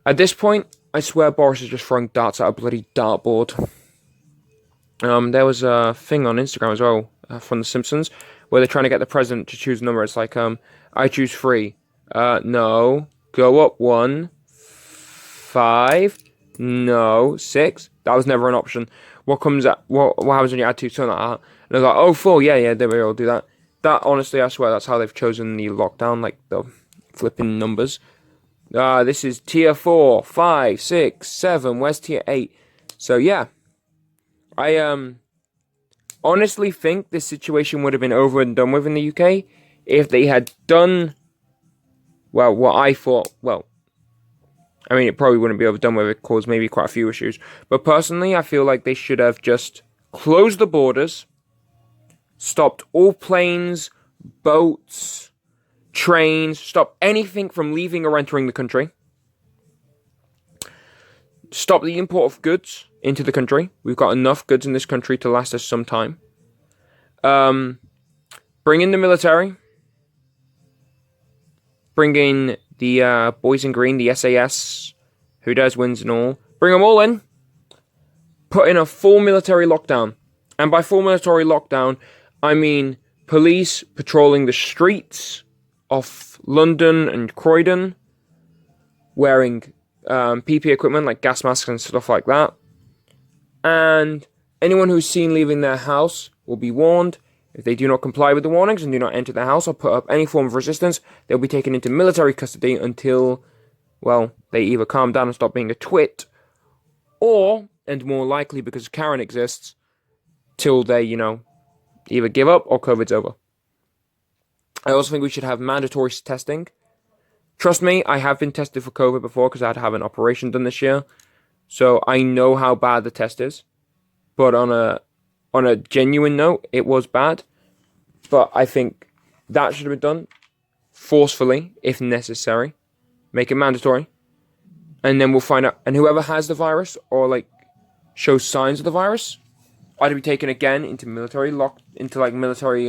at this point, I swear Boris is just throwing darts at a bloody dartboard. There was a thing on Instagram as well, from The Simpsons, where they're trying to get the president to choose a number. It's like, I choose 3. No. Go up 1. 5. No. 6. That was never an option. What happens when you add 2, something like that? And I was like, oh, 4. Yeah, there we all do that. That, honestly, I swear, that's how they've chosen the lockdown, like the flipping numbers. This is Tier 4, 5, 6, 7. Where's Tier 8? So, yeah. I, honestly think this situation would have been over and done with in the UK if they had done, well, what I thought, well, I mean, it probably wouldn't be over done with. It caused maybe quite a few issues. But personally, I feel like they should have just closed the borders, stopped all planes, boats, trains, stopped anything from leaving or entering the country. Stop the import of goods into the country. We've got enough goods in this country to last us some time. Bring in the military. Bring in the boys in green, the SAS, who dares wins and all. Bring them all in. Put in a full military lockdown. And by full military lockdown, I mean police patrolling the streets of London and Croydon, wearing PPE equipment like gas masks and stuff like that. And anyone who's seen leaving their house will be warned. If they do not comply with the warnings and do not enter the house or put up any form of resistance, they'll be taken into military custody until, well, they either calm down and stop being a twit, or, and more likely because Karen exists, till they, either give up or COVID's over. I also think we should have mandatory testing. Trust me, I have been tested for COVID before because I had to have an operation done this year. So I know how bad the test is. But on a genuine note, it was bad. But I think that should have been done forcefully, if necessary. Make it mandatory. And then we'll find out. And whoever has the virus or shows signs of the virus, either be taken again into military military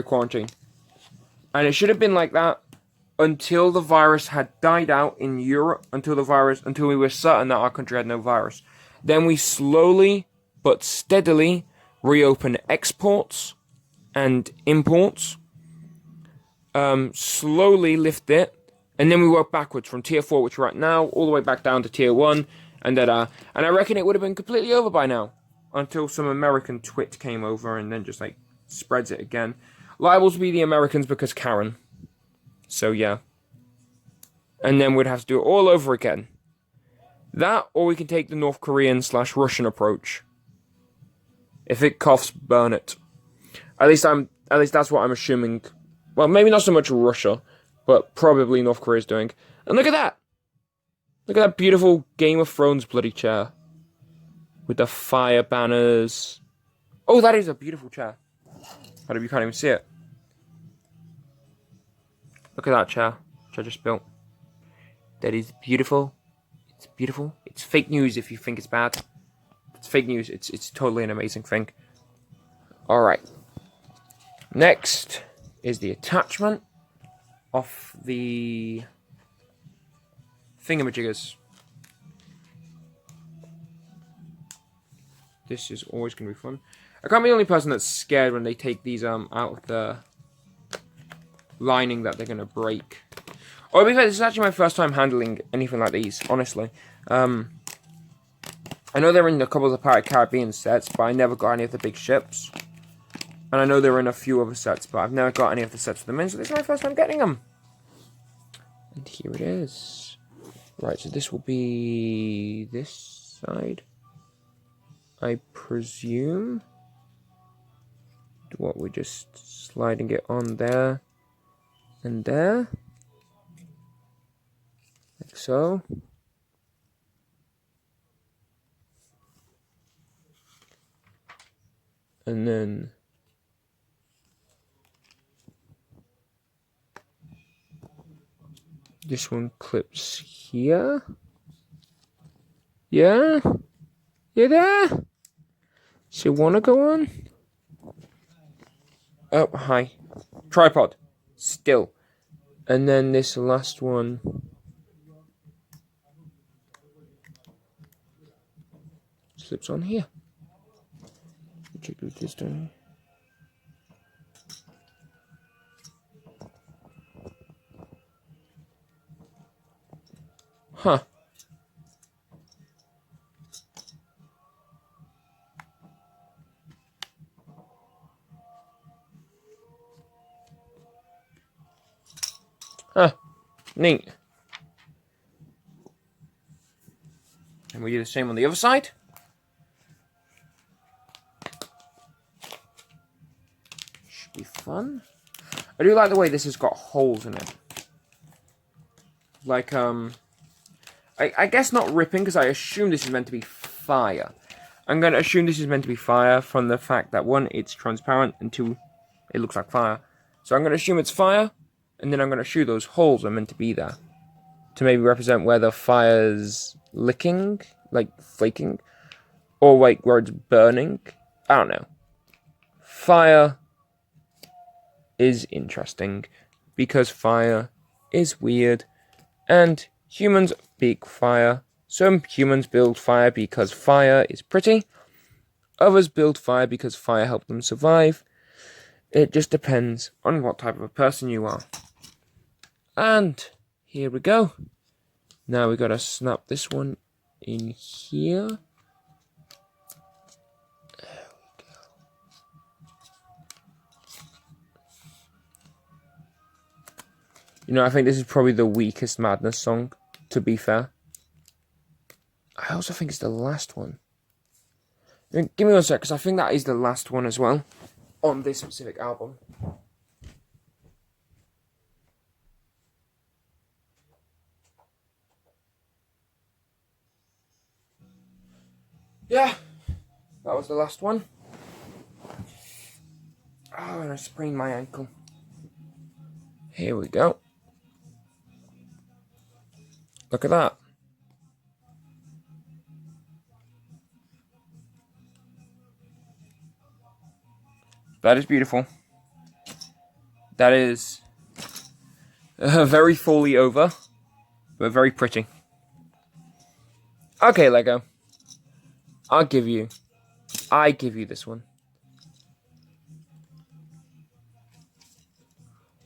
quarantine. And it should have been like that until the virus had died out in Europe, until we were certain that our country had no virus. Then we slowly but steadily reopen exports and imports, slowly lift it, and then we work backwards from Tier 4, which we're at now, all the way back down to Tier 1, and I reckon it would have been completely over by now, until some American twit came over and then just, spreads it again. Liable to be the Americans because Karen. So, yeah. And then we'd have to do it all over again. That, or we can take the North Korean/Russian approach. If it coughs, burn it. At least that's what I'm assuming. Well, maybe not so much Russia, but probably North Korea's doing. And look at that! Look at that beautiful Game of Thrones bloody chair. With the fire banners. Oh, that is a beautiful chair. I hope you can't even see it. Look at that chair, which I just built. That is beautiful. It's beautiful. It's fake news if you think it's bad. It's fake news. It's totally an amazing thing. Alright. Next is the attachment of the thingamajiggers. This is always going to be fun. I can't be the only person that's scared when they take these out of the lining that they're going to break. Oh, to be fair, this is actually my first time handling anything like these, honestly. I know they're in a couple of the Pirate Caribbean sets, but I never got any of the big ships. And I know they're in a few other sets, but I've never got any of the sets with them in, so this is my first time getting them. And here it is. Right, so this will be this side, I presume. What, we're just sliding it on there and there, like so. And then This one clips here. Yeah? You there? So you wanna go on? Oh, hi. Tripod. Still. And then this last one. Slips on here. Check this down. Huh. Huh. Neat. And we do the same on the other side. Should be fun. I do like the way this has got holes in it. Like, I guess not ripping, because I assume this is meant to be fire. I'm going to assume this is meant to be fire from the fact that, one, it's transparent, and two, it looks like fire. So I'm going to assume it's fire, and then I'm going to assume those holes are meant to be there. To maybe represent where the fire's licking, like flaking, or like where it's burning. I don't know. Fire is interesting, because fire is weird, and humans make fire. Some humans build fire because fire is pretty. Others build fire because fire helped them survive. It just depends on what type of a person you are. And here we go. Now we gotta snap this one in here. There we go. You know, I think this is probably the weakest Madness song, to be fair. I also think it's the last one. Give me one sec, because I think that is the last one as well on this specific album. Yeah, that was the last one. Oh, and I sprained my ankle. Here we go. Look at that. That is beautiful. That is very fully over, but very pretty. Okay, Lego. I give you this one.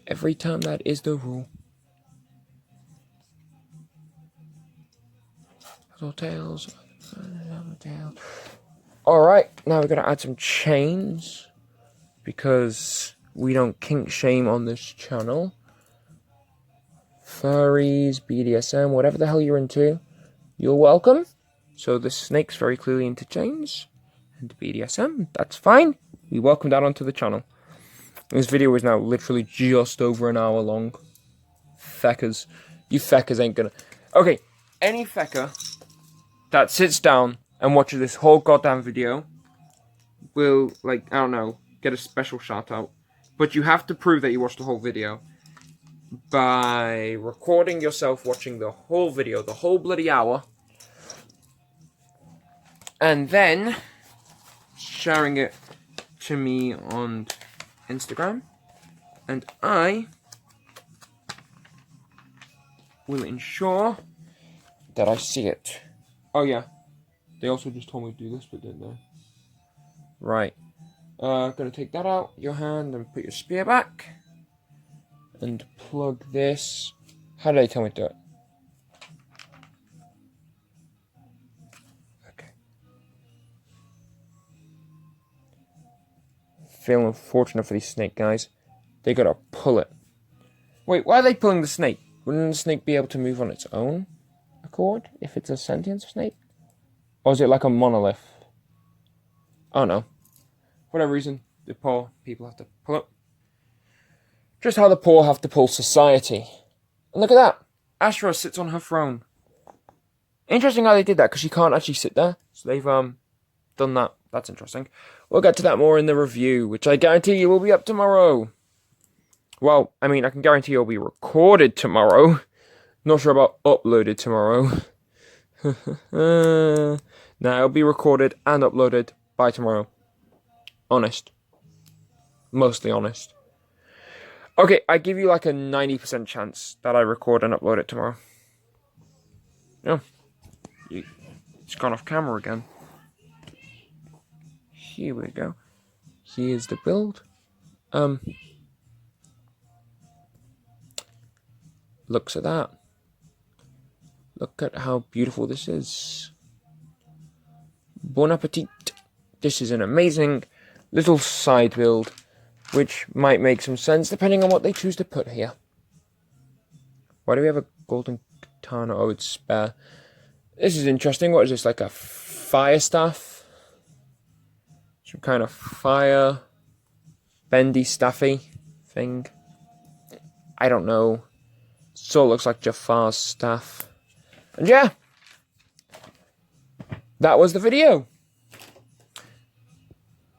Every time that is the rule. Tails. Alright, now we're going to add some chains, because we don't kink shame on this channel. Furries, BDSM, whatever the hell you're into, you're welcome. So the snake's very clearly into chains and BDSM. That's fine. We welcome that onto the channel. This video is now literally just over an hour long. Feckers. You feckers ain't gonna... Okay, any fecker that sits down and watches this whole goddamn video will, like, I don't know, get a special shout out. But you have to prove that you watched the whole video by recording yourself watching the whole video, the whole bloody hour, and then sharing it to me on Instagram, and I will ensure that I see it. Oh yeah, they also just told me to do this, but didn't they? Right. Gonna take that out, your hand, and put your spear back. And plug this. How did they tell me to do it? Okay. Feeling unfortunate for these snake guys. They gotta pull it. Wait, why are they pulling the snake? Wouldn't the snake be able to move on its own accord if it's a sentient snake? Or is it like a monolith? Oh no. For whatever reason, the poor people have to pull it. Just how the poor have to pull society. And look at that. Astra sits on her throne. Interesting how they did that, because she can't actually sit there. So they've done that. That's interesting. We'll get to that more in the review, which I guarantee you will be up tomorrow. Well, I mean, I can guarantee it'll be recorded tomorrow. Not sure about uploaded tomorrow. Now it'll be recorded and uploaded by tomorrow. Honest. Mostly honest. Okay, I give you like a 90% chance that I record and upload it tomorrow. Yeah. It's gone off camera again. Here we go. Here's the build. Looks at that. Look at how beautiful this is. Bon appetit. This is an amazing little side build, which might make some sense depending on what they choose to put here. Why do we have a golden katana? Oh, it's spare. This is interesting. What is this, like a fire staff? Some kind of fire bendy staffy thing. I don't know. Sort of looks like Jafar's staff. And yeah, that was the video.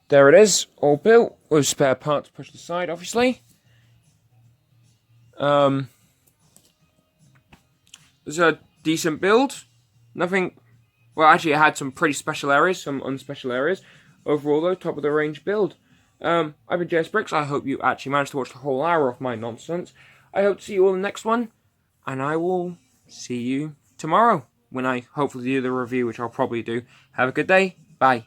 There it is, all built with spare parts pushed aside, obviously. It's a decent build. Nothing. Well, actually, it had some pretty special areas, some unspecial areas. Overall, though, top of the range build. I've been Jsbricks. I hope you actually managed to watch the whole hour of my nonsense. I hope to see you all in the next one, and I will see you tomorrow when I hopefully do the review, which I'll probably do. Have a good day. Bye.